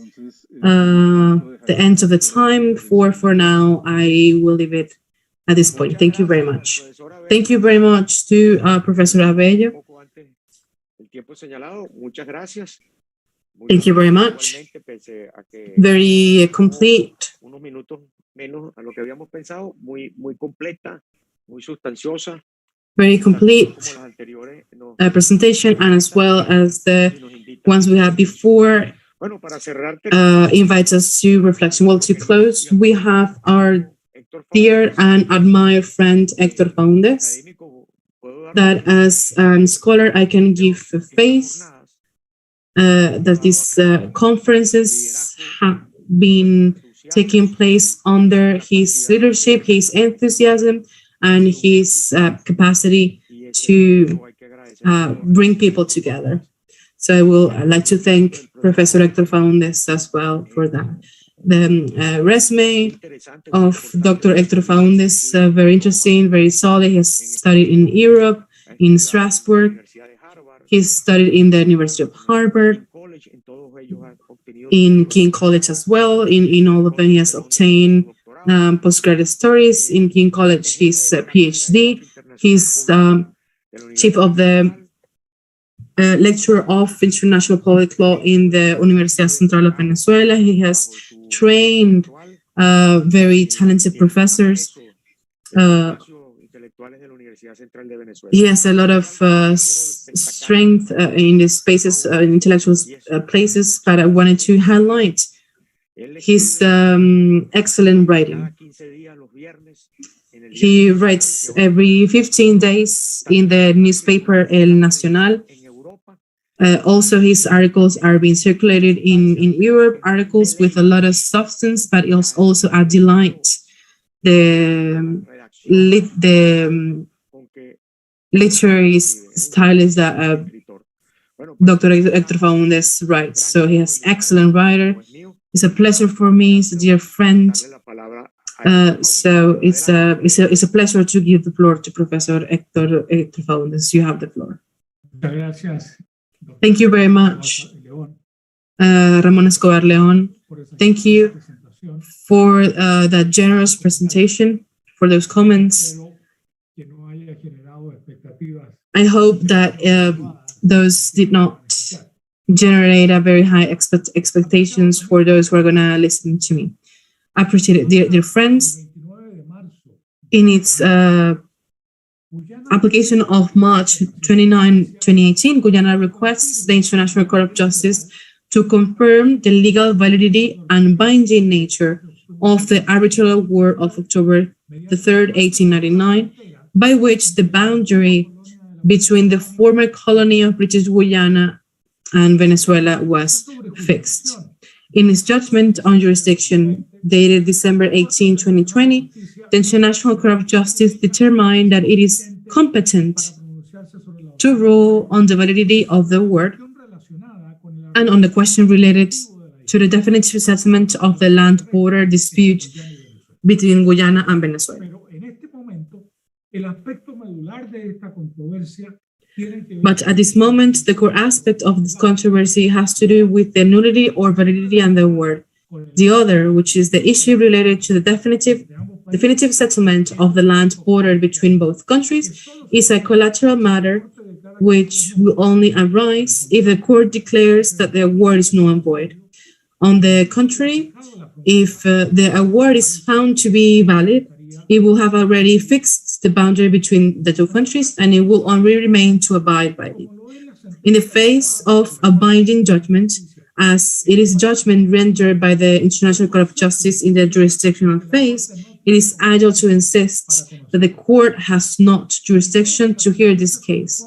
the end of the time. For now, I will leave it at this point. Thank you very much. Thank you very much to Professor Abello. Thank you very much. Very complete. Very complete presentation, and as well as the ones we had before, invites us to reflection. Well, to close, we have our dear and admired friend Héctor Faúndez, that as a scholar I can give faith that these conferences have been taking place under his leadership, his enthusiasm, and his capacity to bring people together. So I would like to thank Professor Héctor Faúndez as well for that. The resume of Dr. Héctor Faúndez, very interesting, very solid. He has studied in Europe, in Strasbourg. He studied in the University of Harvard, in King College as well. In all of them, he has obtained postgraduate studies. In King College, he's a PhD. He's chief of the lecture of international public law in the Universidad Central of Venezuela. He has trained very talented professors. He has a lot of strength in the spaces, intellectual places, but I wanted to highlight his excellent writing. He writes every 15 days in the newspaper El Nacional. Also, his articles are being circulated in Europe, articles with a lot of substance, but it's also a delight. The literary style is that Dr. Héctor Faúndez writes. So he has excellent writer. It's a pleasure for me. He's a dear friend. So it's a pleasure to give the floor to Professor Héctor Faúndez. You have the floor. Thank you very much, Ramón Escobar León. Thank you for that generous presentation, for those comments. I hope that those did not generate a very high expectations for those who are going to listen to me. I appreciate it, dear friends. In its application of March 29, 2018, Guyana requests the International Court of Justice to confirm the legal validity and binding nature of the arbitral award of October the 3rd, 1899, by which the boundary between the former colony of British Guyana and Venezuela was fixed. In its judgment on jurisdiction dated December 18, 2020, the International Court of Justice determined that it is competent to rule on the validity of the award and on the question related to the definitive settlement of the land border dispute between Guyana and Venezuela. But at this moment, the core aspect of this controversy has to do with the nullity or validity and the award. The other, which is the issue related to the definitive settlement of the land border between both countries, is a collateral matter which will only arise if the court declares that the award is null and void. On the contrary, if the award is found to be valid, it will have already fixed the boundary between the two countries, and it will only remain to abide by it. In the face of a binding judgment, as it is judgment rendered by the International Court of Justice in the jurisdictional phase, it is idle to insist that the court has not jurisdiction to hear this case.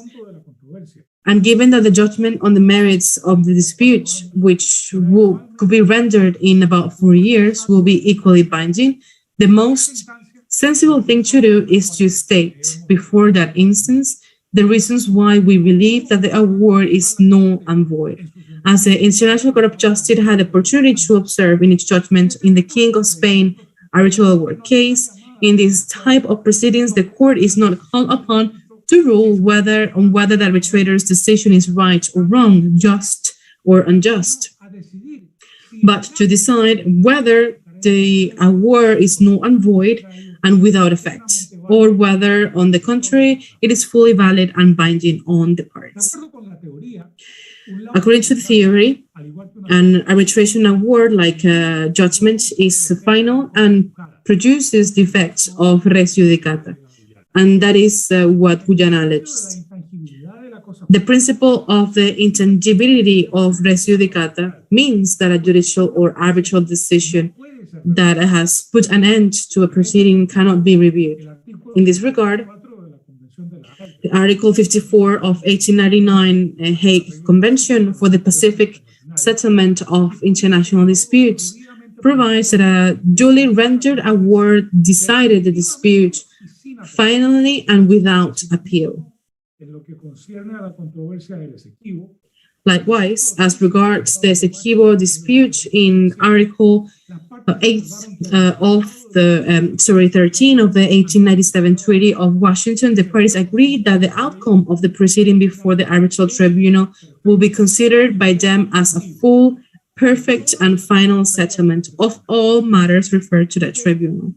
And given that the judgment on the merits of the dispute, which could be rendered in about 4 years, will be equally binding, the most sensible thing to do is to state, before that instance, the reasons why we believe that the award is null and void. As the International Court of Justice had the opportunity to observe in its judgment in the King of Spain arbitral award case, in this type of proceedings, the court is not called upon to rule whether the arbitrator's decision is right or wrong, just or unjust, but to decide whether the award is null and void and without effect, or whether, on the contrary, it is fully valid and binding on the parties. According to the theory, an arbitration award, like a judgment, is final and produces the effects of res judicata, and that is what Guyana alleges. The principle of the intangibility of res judicata means that a judicial or arbitral decision that has put an end to a proceeding cannot be reviewed. In this regard, the Article 54 of 1899 Hague Convention for the Pacific Settlement of International Disputes provides that a duly rendered award decided the dispute finally and without appeal. Likewise, as regards the Essequibo dispute in Article 13 of the 1897 Treaty of Washington, the parties agreed that the outcome of the proceeding before the arbitral tribunal will be considered by them as a full, perfect, and final settlement of all matters referred to that tribunal.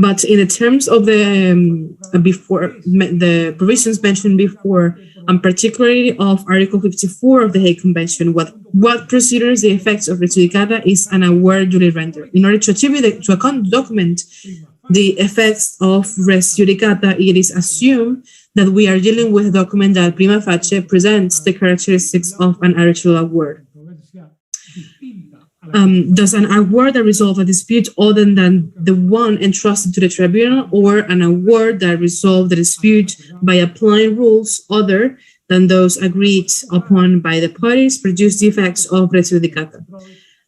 But in the terms of the provisions mentioned before, and particularly of Article 54 of the Hague Convention, what considers the effects of res judicata is an award duly rendered. In order to attribute to a document the effects of res judicata, it is assumed that we are dealing with a document that prima facie presents the characteristics of an arbitral award. Does an award that resolves a dispute other than the one entrusted to the tribunal, or an award that resolves the dispute by applying rules other than those agreed upon by the parties, produce the effects of res judicata?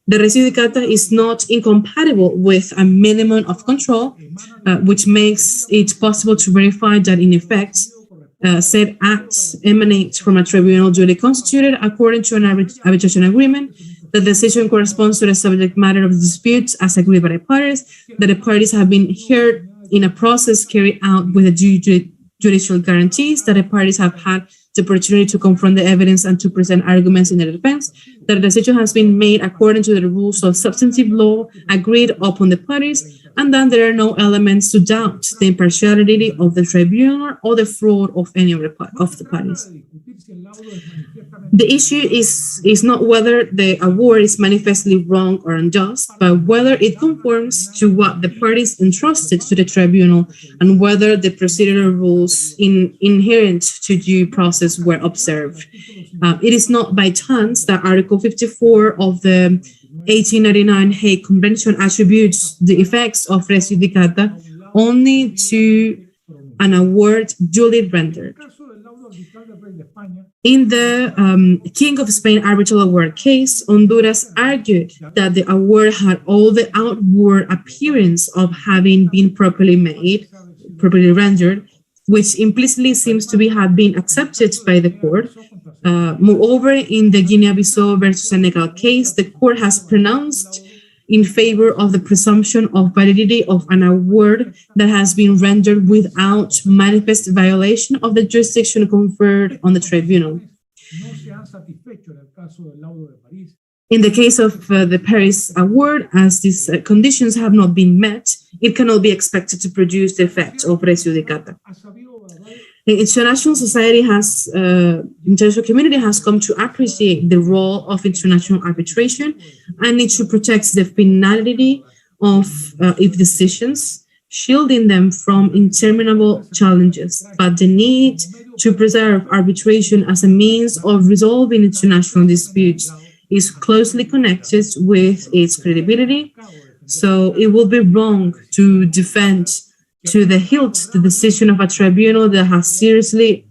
The res judicata is not incompatible with a minimum of control, which makes it possible to verify that in effect, said acts emanate from a tribunal duly constituted according to an arbitration agreement. The decision corresponds to the subject matter of the disputes as agreed by the parties, that the parties have been heard in a process carried out with the judicial guarantees, that the parties have had the opportunity to confront the evidence and to present arguments in their defense, that the decision has been made according to the rules of substantive law agreed upon the parties, and then there are no elements to doubt the impartiality of the tribunal or the fraud of any of the parties. The issue is not whether the award is manifestly wrong or unjust, but whether it conforms to what the parties entrusted to the tribunal and whether the procedural rules inherent to due process were observed. It is not by chance that Article 54 of the 1899 Hague Convention attributes the effects of res judicata only to an award duly rendered. In the King of Spain arbitral award case, Honduras argued that the award had all the outward appearance of having been properly rendered, which implicitly seems to have been accepted by the court. Moreover, in the Guinea-Bissau versus Senegal case, the court has pronounced in favor of the presumption of validity of an award that has been rendered without manifest violation of the jurisdiction conferred on the tribunal. In the case of the Paris award, as these conditions have not been met, it cannot be expected to produce the effect of res judicata. The international community has come to appreciate the role of international arbitration and it to protect the finality of its decisions, shielding them from interminable challenges. But the need to preserve arbitration as a means of resolving international disputes is closely connected with its credibility. So it will be wrong to defend to the hilt the decision of a tribunal that has seriously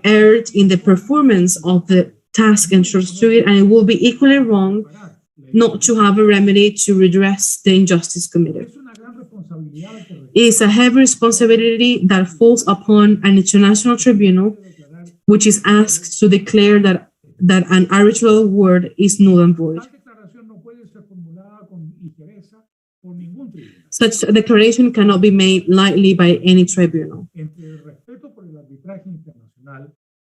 erred in the performance of the task entrusted to it, and it will be equally wrong not to have a remedy to redress the injustice committed. It is a heavy responsibility that falls upon an international tribunal, which is asked to declare that an arbitral award is null and void. Such a declaration cannot be made lightly by any tribunal.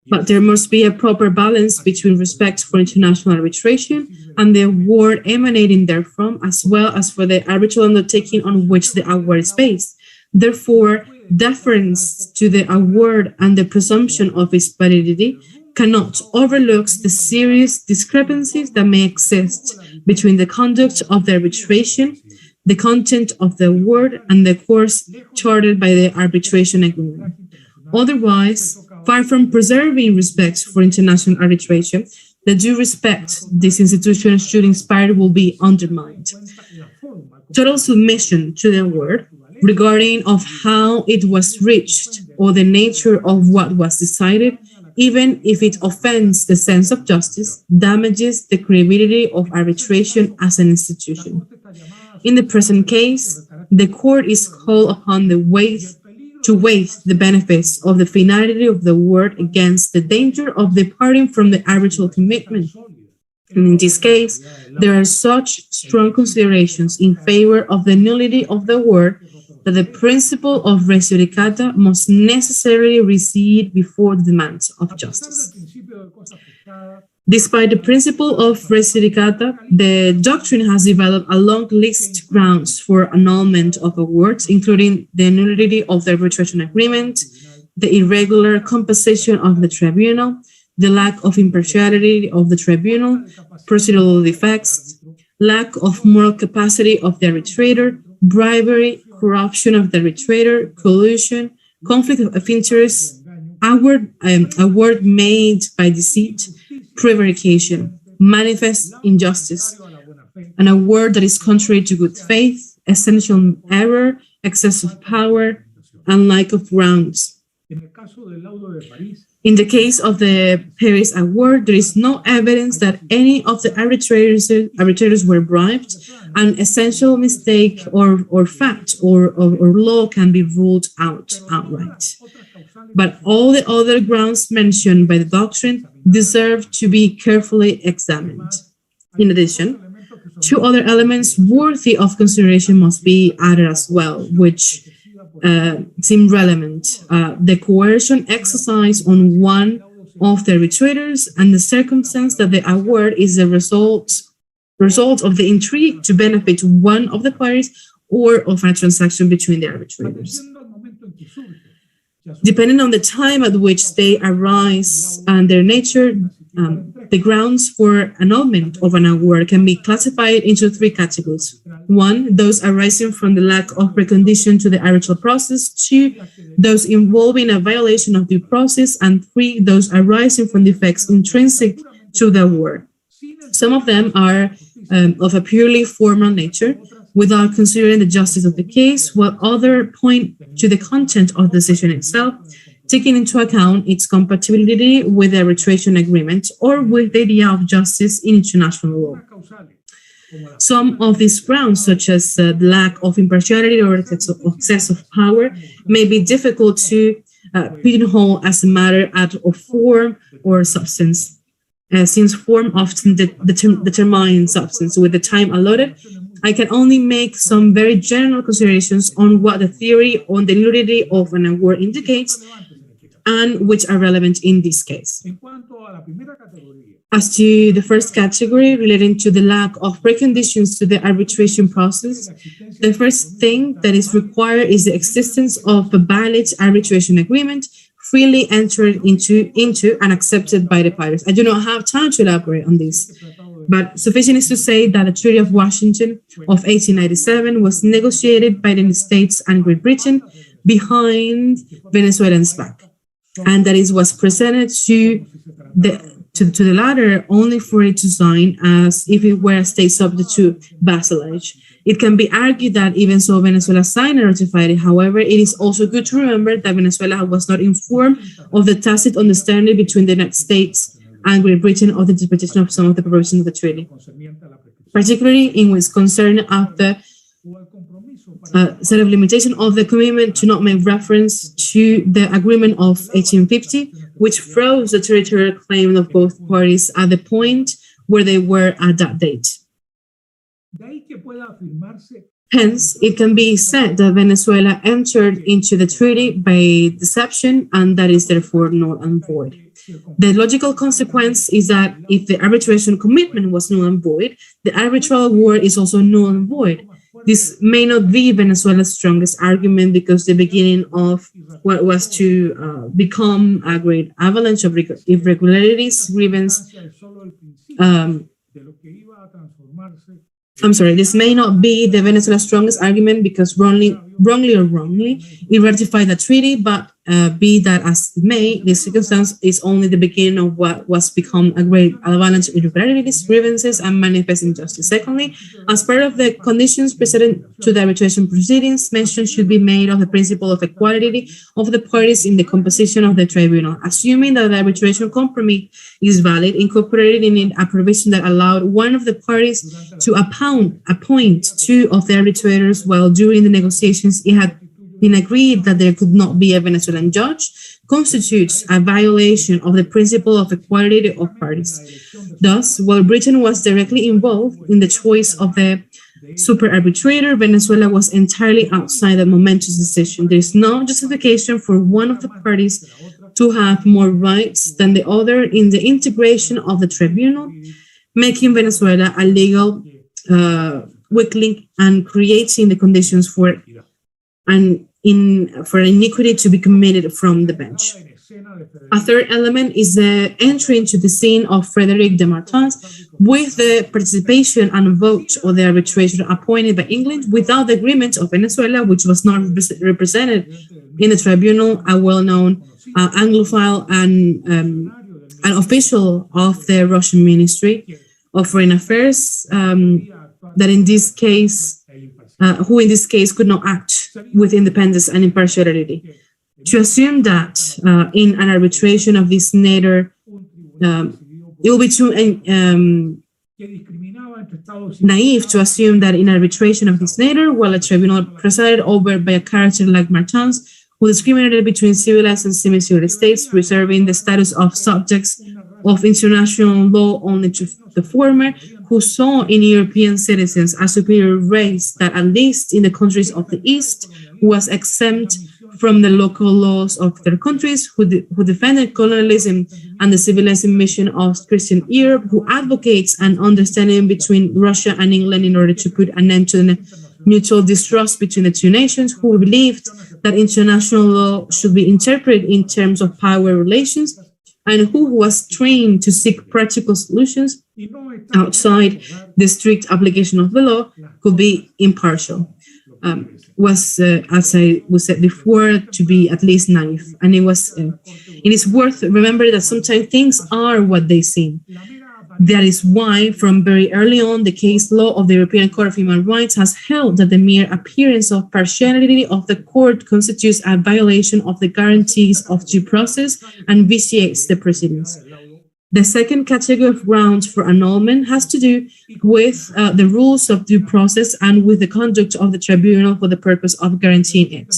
But there must be a proper balance between respect for international arbitration and the award emanating therefrom, as well as for the arbitral undertaking on which the award is based. Therefore, deference to the award and the presumption of its validity cannot overlook the serious discrepancies that may exist between the conduct of the arbitration, the content of the award, and the course charted by the arbitration agreement. Otherwise, far from preserving respect for international arbitration, the due respect this institution should inspire will be undermined. Total submission to the award regarding of how it was reached or the nature of what was decided, even if it offends the sense of justice, damages the credibility of arbitration as an institution. In the present case, the court is called upon to weigh the benefits of the finality of the word against the danger of departing from the arbitral commitment. And in this case, there are such strong considerations in favor of the nullity of the word that the principle of res judicata must necessarily recede before the demands of justice. Despite the principle of res judicata, the doctrine has developed a long list of grounds for annulment of awards, including the nullity of the arbitration agreement, the irregular composition of the tribunal, the lack of impartiality of the tribunal, procedural defects, lack of moral capacity of the arbitrator, bribery, corruption of the arbitrator, collusion, conflict of interest, award made by deceit, prevarication, manifest injustice, an award that is contrary to good faith, essential error, excess of power, and lack of grounds. In the case of the Paris Award, there is no evidence that any of the arbitrators were bribed. An essential mistake or fact or law can be ruled out outright. But all the other grounds mentioned by the doctrine deserve to be carefully examined. In addition, two other elements worthy of consideration must be added as well, which seem relevant. The coercion exercised on one of the arbitrators and the circumstance that the award is the result of the intrigue to benefit one of the parties or of a transaction between the arbitrators. Depending on the time at which they arise and their nature, the grounds for annulment of an award can be classified into three categories. One, those arising from the lack of precondition to the arbitral process. Two, those involving a violation of due process. And three, those arising from defects intrinsic to the award. Some of them are of a purely formal nature, without considering the justice of the case, while others point to the content of the decision itself, taking into account its compatibility with the arbitration agreement or with the idea of justice in international law. Some of these grounds, such as the lack of impartiality or excess of power, may be difficult to pigeonhole as a matter of form or substance, since form often determines substance. With the time allotted, I can only make some very general considerations on what the theory on the nullity of an award indicates and which are relevant in this case. As to the first category relating to the lack of preconditions to the arbitration process, the first thing that is required is the existence of a valid arbitration agreement freely entered into and accepted by the parties. I do not have time to elaborate on this, but sufficient is to say that the Treaty of Washington of 1897 was negotiated by the United States and Great Britain behind Venezuelans' back, and that it was presented to the latter only for it to sign as if it were a state subject to vassalage. It can be argued that even so Venezuela signed and ratified it. However, it is also good to remember that Venezuela was not informed of the tacit understanding between the United States and Great Britain of the interpretation of some of the provisions of the treaty, particularly in which concern of the set of limitation of the commitment to not make reference to the agreement of 1850, which froze the territorial claim of both parties at the point where they were at that date. Hence, it can be said that Venezuela entered into the treaty by deception, and that is therefore null and void. The logical consequence is that if the arbitration commitment was null and void, the arbitral award is also null and void. This may not be Venezuela's strongest argument because the beginning of what was to become a great avalanche of irregularities, grievance. This may not be the Venezuela's strongest argument because wrongly, it ratified the treaty, but be that as it may, this circumstance is only the beginning of what was become a great avalanche of irregularities, grievances, and manifest injustice. Secondly, as part of the conditions precedent to the arbitration proceedings, mention should be made of the principle of equality of the parties in the composition of the tribunal, assuming that the arbitration compromise is valid, incorporated in it a provision that allowed one of the parties to appoint two of the arbitrators, while during the negotiations it had been agreed that there could not be a Venezuelan judge, constitutes a violation of the principle of equality of parties. Thus, while Britain was directly involved in the choice of the super arbitrator, Venezuela was entirely outside the momentous decision. There is no justification for one of the parties to have more rights than the other in the integration of the tribunal, making Venezuela a legal weak link and creating the conditions for iniquity to be committed from the bench. A third element is the entry into the scene of Frederic de Martins with the participation and vote of the arbitrator appointed by England without the agreement of Venezuela, which was not represented in the tribunal, a well-known Anglophile and an official of the Russian Ministry of Foreign Affairs, that in this case, who in this case could not act with independence and impartiality. To assume that in an arbitration of this nature, it will be too naive to assume that in arbitration of this nature, while a tribunal presided over by a character like Martins, who discriminated between civilized and semi-civilized states, reserving the status of subjects of international law only to the former, who saw in European citizens a superior race that, at least in the countries of the East, was exempt from the local laws of their countries, who defended colonialism and the civilizing mission of Christian Europe, who advocates an understanding between Russia and England in order to put an end to the mutual distrust between the two nations, who believed that international law should be interpreted in terms of power relations, and who was trained to seek practical solutions outside the strict application of the law, could be impartial. Was, as I said before, to be at least naive. And it is worth remembering that sometimes things are what they seem. That is why, from very early on, the case law of the European Court of Human Rights has held that the mere appearance of partiality of the court constitutes a violation of the guarantees of due process and vitiates the proceedings. The second category of grounds for annulment has to do with the rules of due process and with the conduct of the tribunal for the purpose of guaranteeing it.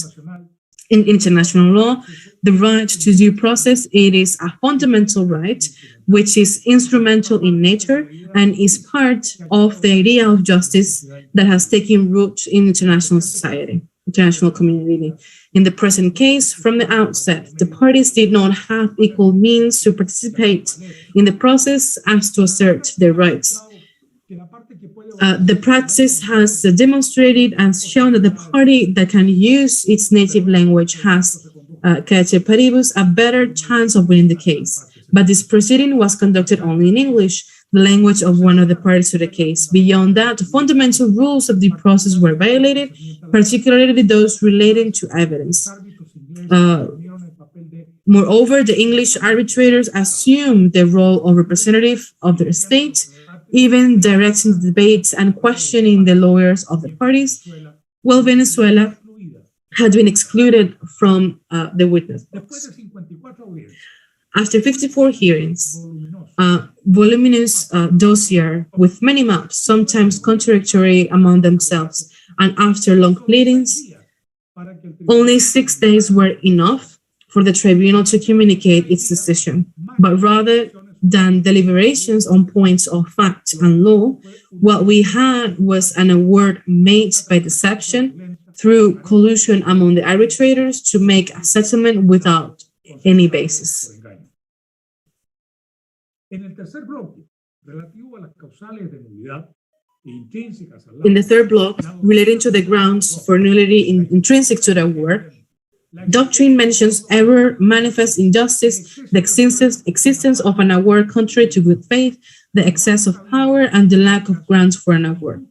In international law, the right to due process, it is a fundamental right, which is instrumental in nature and is part of the idea of justice that has taken root in international society, international community. In the present case, from the outset, the parties did not have equal means to participate in the process as to assert their rights. The practice has demonstrated and shown that the party that can use its native language has, ceteris paribus, a better chance of winning the case. But this proceeding was conducted only in English, the language of one of the parties to the case. Beyond that, the fundamental rules of the process were violated, particularly those relating to evidence. Moreover, the English arbitrators assumed the role of representative of their state, even directing the debates and questioning the lawyers of the parties, while Venezuela had been excluded from the witness box. After 54 hearings, a voluminous dossier with many maps, sometimes contradictory among themselves, and after long pleadings, only 6 days were enough for the tribunal to communicate its decision. But rather than deliberations on points of fact and law, what we had was an award made by deception through collusion among the arbitrators to make a settlement without any basis. In the third block, relating to the grounds for nullity intrinsic to the award, doctrine mentions error, manifest injustice, the existence of an award contrary to good faith, the excess of power, and the lack of grounds for an award.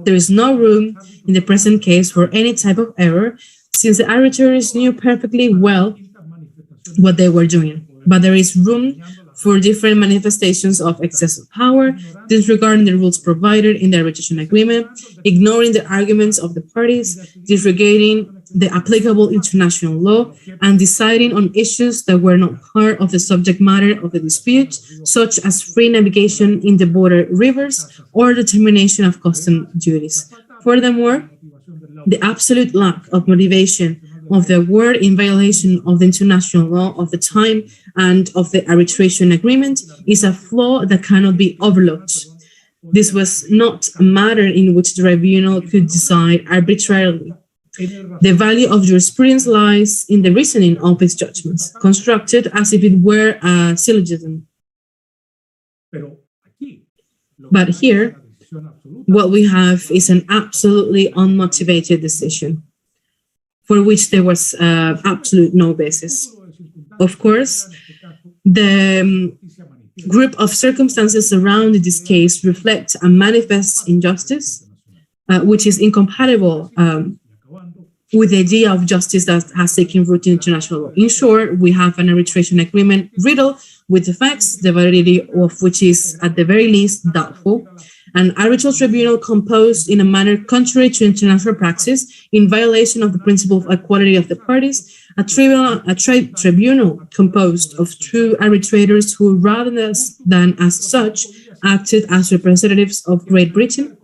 There is no room in the present case for any type of error, since the arbitrators knew perfectly well what they were doing. But there is room for different manifestations of excessive power, disregarding the rules provided in the arbitration agreement, ignoring the arguments of the parties, disregarding the applicable international law, and deciding on issues that were not part of the subject matter of the dispute, such as free navigation in the border rivers or determination of custom duties. Furthermore, the absolute lack of motivation of the award in violation of the international law of the time and of the arbitration agreement is a flaw that cannot be overlooked. This was not a matter in which the tribunal could decide arbitrarily. The value of jurisprudence lies in the reasoning of its judgments, constructed as if it were a syllogism. But here, what we have is an absolutely unmotivated decision, for which there was absolute no basis. Of course, the group of circumstances surrounding this case reflect a manifest injustice, which is incompatible with the idea of justice that has taken root in international law. In short, we have an arbitration agreement riddled with defects, the validity of which is, at the very least, doubtful. An arbitral tribunal composed in a manner contrary to international practice, in violation of the principle of equality of the parties, a tribunal composed of two arbitrators who, rather than as such, acted as representatives of Great Britain,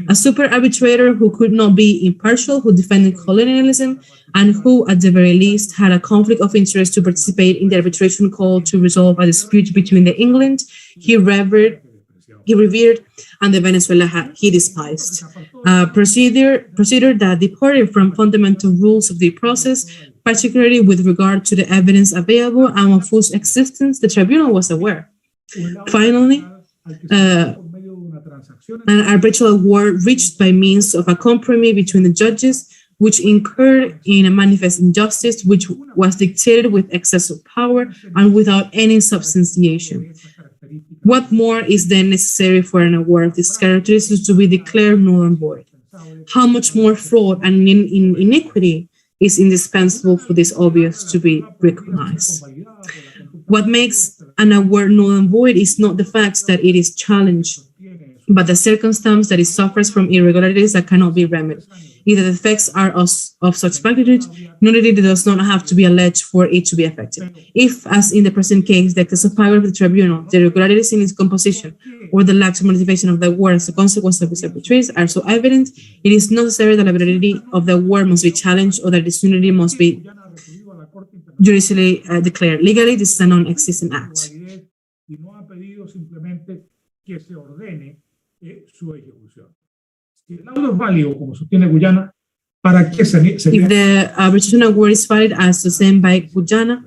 a super arbitrator who could not be impartial, who defended colonialism, and who, at the very least, had a conflict of interest to participate in the arbitration call to resolve a dispute between the England he revered, and the Venezuela he despised. Procedure that departed from fundamental rules of the process, particularly with regard to the evidence available and of whose existence the tribunal was aware. Finally, an arbitral award reached by means of a compromise between the judges, which incurred in a manifest injustice, which was dictated with excessive power and without any substantiation. What more is then necessary for an award of these characteristics to be declared null and void? How much more fraud and iniquity is indispensable for this obvious to be recognized? What makes an award null and void is not the fact that it is challenged, but the circumstance that it suffers from irregularities that cannot be remedied. If the defects are of such magnitude, nullity does not have to be alleged for it to be effective. If, as in the present case, the excessive power of the tribunal, the irregularities in its composition, or the lack of motivation of the award as a consequence of its arbitraries are so evident, it is necessary that the validity of the award must be challenged or that its nullity must be judicially declared. Legally, this is a non-existent act. If the arbitration award is valid as sustained by Guyana,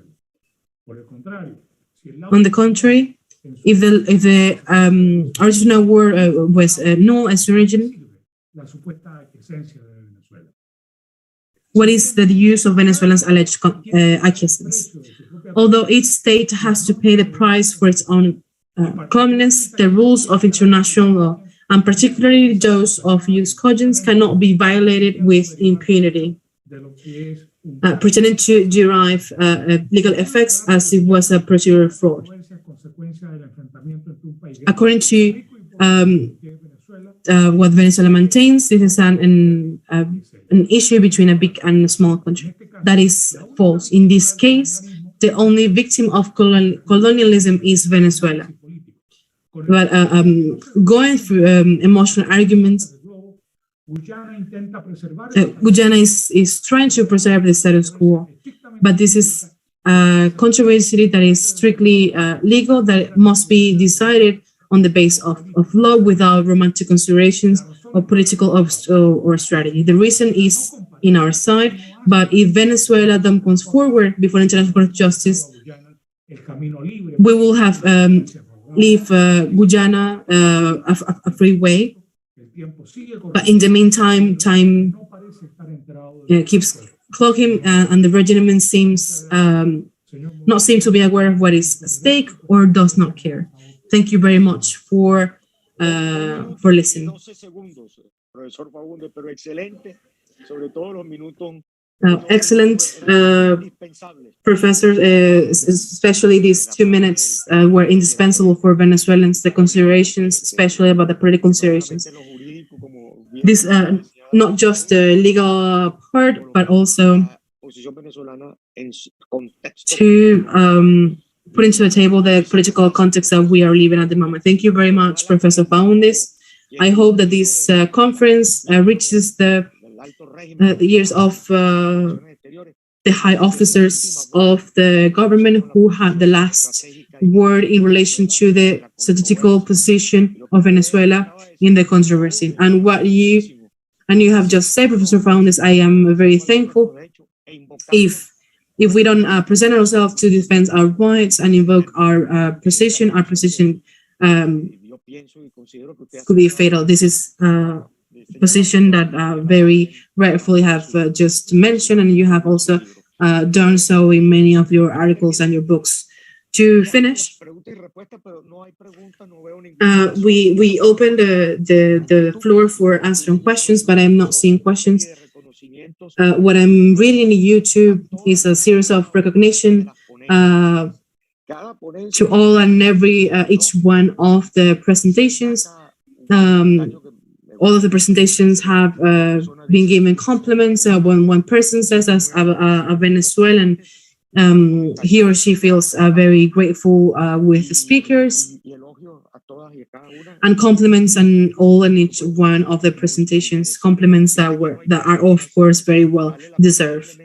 on the contrary, if the arbitration award was null as origin, what is the use of Venezuela's alleged acquiescence? Although each state has to pay the price for its own calumnies, the rules of international law, and particularly those of jus cogens, cannot be violated with impunity, pretending to derive legal effects as it was a procedural fraud. According to what Venezuela maintains, this is an issue between a big and a small country. That is false. In this case, the only victim of colonialism is Venezuela. But going through emotional arguments, Guyana is trying to preserve the status quo, but this is a controversy that is strictly legal, that must be decided on the basis of law without romantic considerations or political or strategy. The reason is in our side, but if Venezuela then comes forward before International Court of Justice, we will have leave Guyana a free way. But in the meantime, time keeps clocking, and the regime seems not seem to be aware of what is at stake or does not care. Thank you very much for listening. excellent professors, especially these 2 minutes were indispensable for Venezuelans, the considerations, especially about the political considerations. This, not just the legal part, but also to put into the table the political context that we are living at the moment. Thank you very much, Professor Faúndez. I hope that this conference reaches the years of the high officers of the government who had the last word in relation to the strategical position of Venezuela in the controversy. And what you have just said, Professor Faúndez, I am very thankful. If we don't present ourselves to defend our rights and invoke our position could be fatal. This is a position that very rightfully have just mentioned, and you have also done so in many of your articles and your books. To finish, we open the floor for answering questions, but I'm not seeing questions. What I'm reading in YouTube is a series of recognition to all and every each one of the presentations. All of the presentations have been given compliments. When one person says as a Venezuelan, he or she feels very grateful with the speakers, and compliments on all and each one of the presentations, compliments that are of course very well deserved.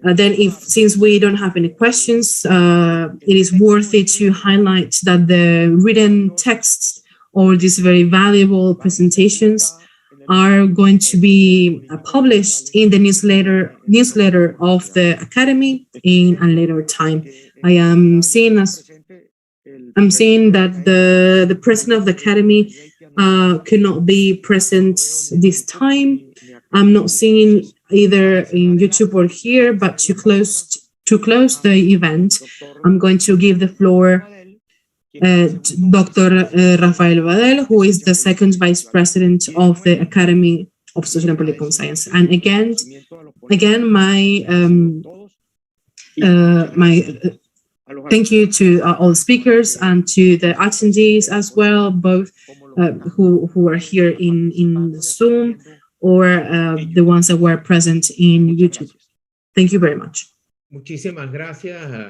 Then since we don't have any questions, it is worth it to highlight that the written texts or these very valuable presentations are going to be published in the newsletter of the Academy in a later time. I am seeing that the president of the Academy could not be present this time. I'm not seeing either in YouTube or here, but to close the event, I'm going to give the floor Dr. Rafael Badel, who is the second vice president of the Academy of Social and Political Science. And again, my thank you to all the speakers and to the attendees as well, both who are here in Zoom or the ones that were present in YouTube. Thank you very much.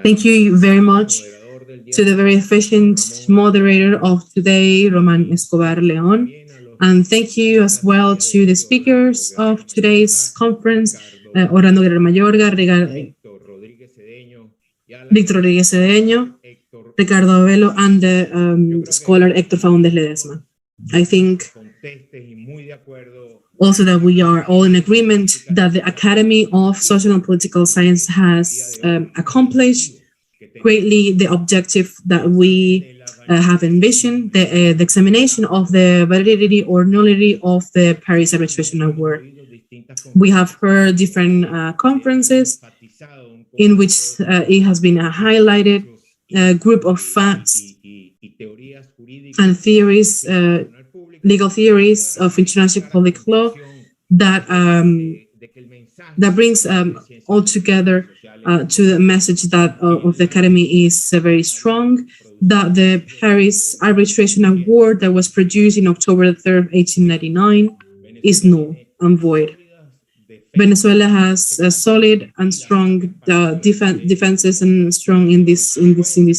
Thank you very much to the very efficient moderator of today, Roman Escobar Leon. And thank you as well to the speakers of today's conference, Orlando Guerrero Mayorga, Víctor Rodríguez Cedeño, Ricardo Abello, and the scholar Héctor Faúndez Ledesma. I think also that we are all in agreement that the Academy of Social and Political Science has accomplished greatly the objective that we have envisioned, the examination of the validity or nullity of the Paris Arbitration Award. We have heard different conferences in which it has been a highlighted group of facts and theories, legal theories of international public law that brings all together to the message that of the Academy is very strong, that the Paris Arbitration Award that was produced in October 3rd, 1899 is null and void. Venezuela has a solid and strong defenses and strong in this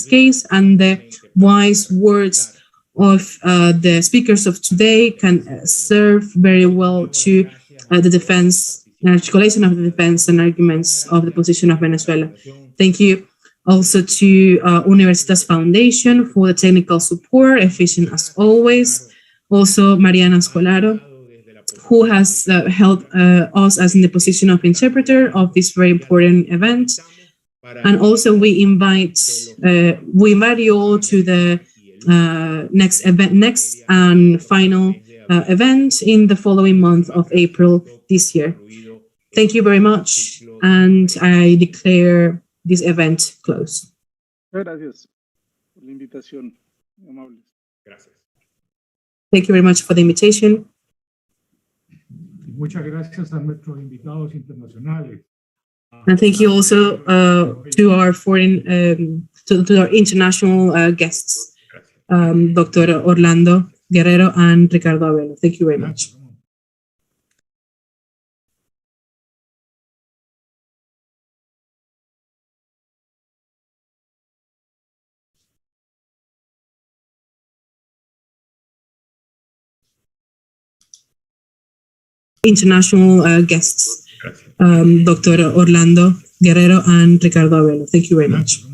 case, and the wise words of the speakers of today can serve very well to the defense and articulation of the defense and arguments of the position of Venezuela. Thank you also to Universitas Foundation for the technical support, efficient as always. Also, Mariana Scolaro, who has helped us as in the position of interpreter of this very important event. And also we invite you all to the next and final event in the following month of April this year. Thank you very much, and I declare this event closed. Gracias por la invitación, amables. Gracias. Thank you very much for the invitation. Muchas gracias a nuestros invitados internacionales. And thank you also to our foreign, to our international guests, Dr. Orlando Guerrero and Ricardo Abello. Thank you very much. International guests, Dr. Orlando Guerrero and Ricardo Abello. Thank you very much.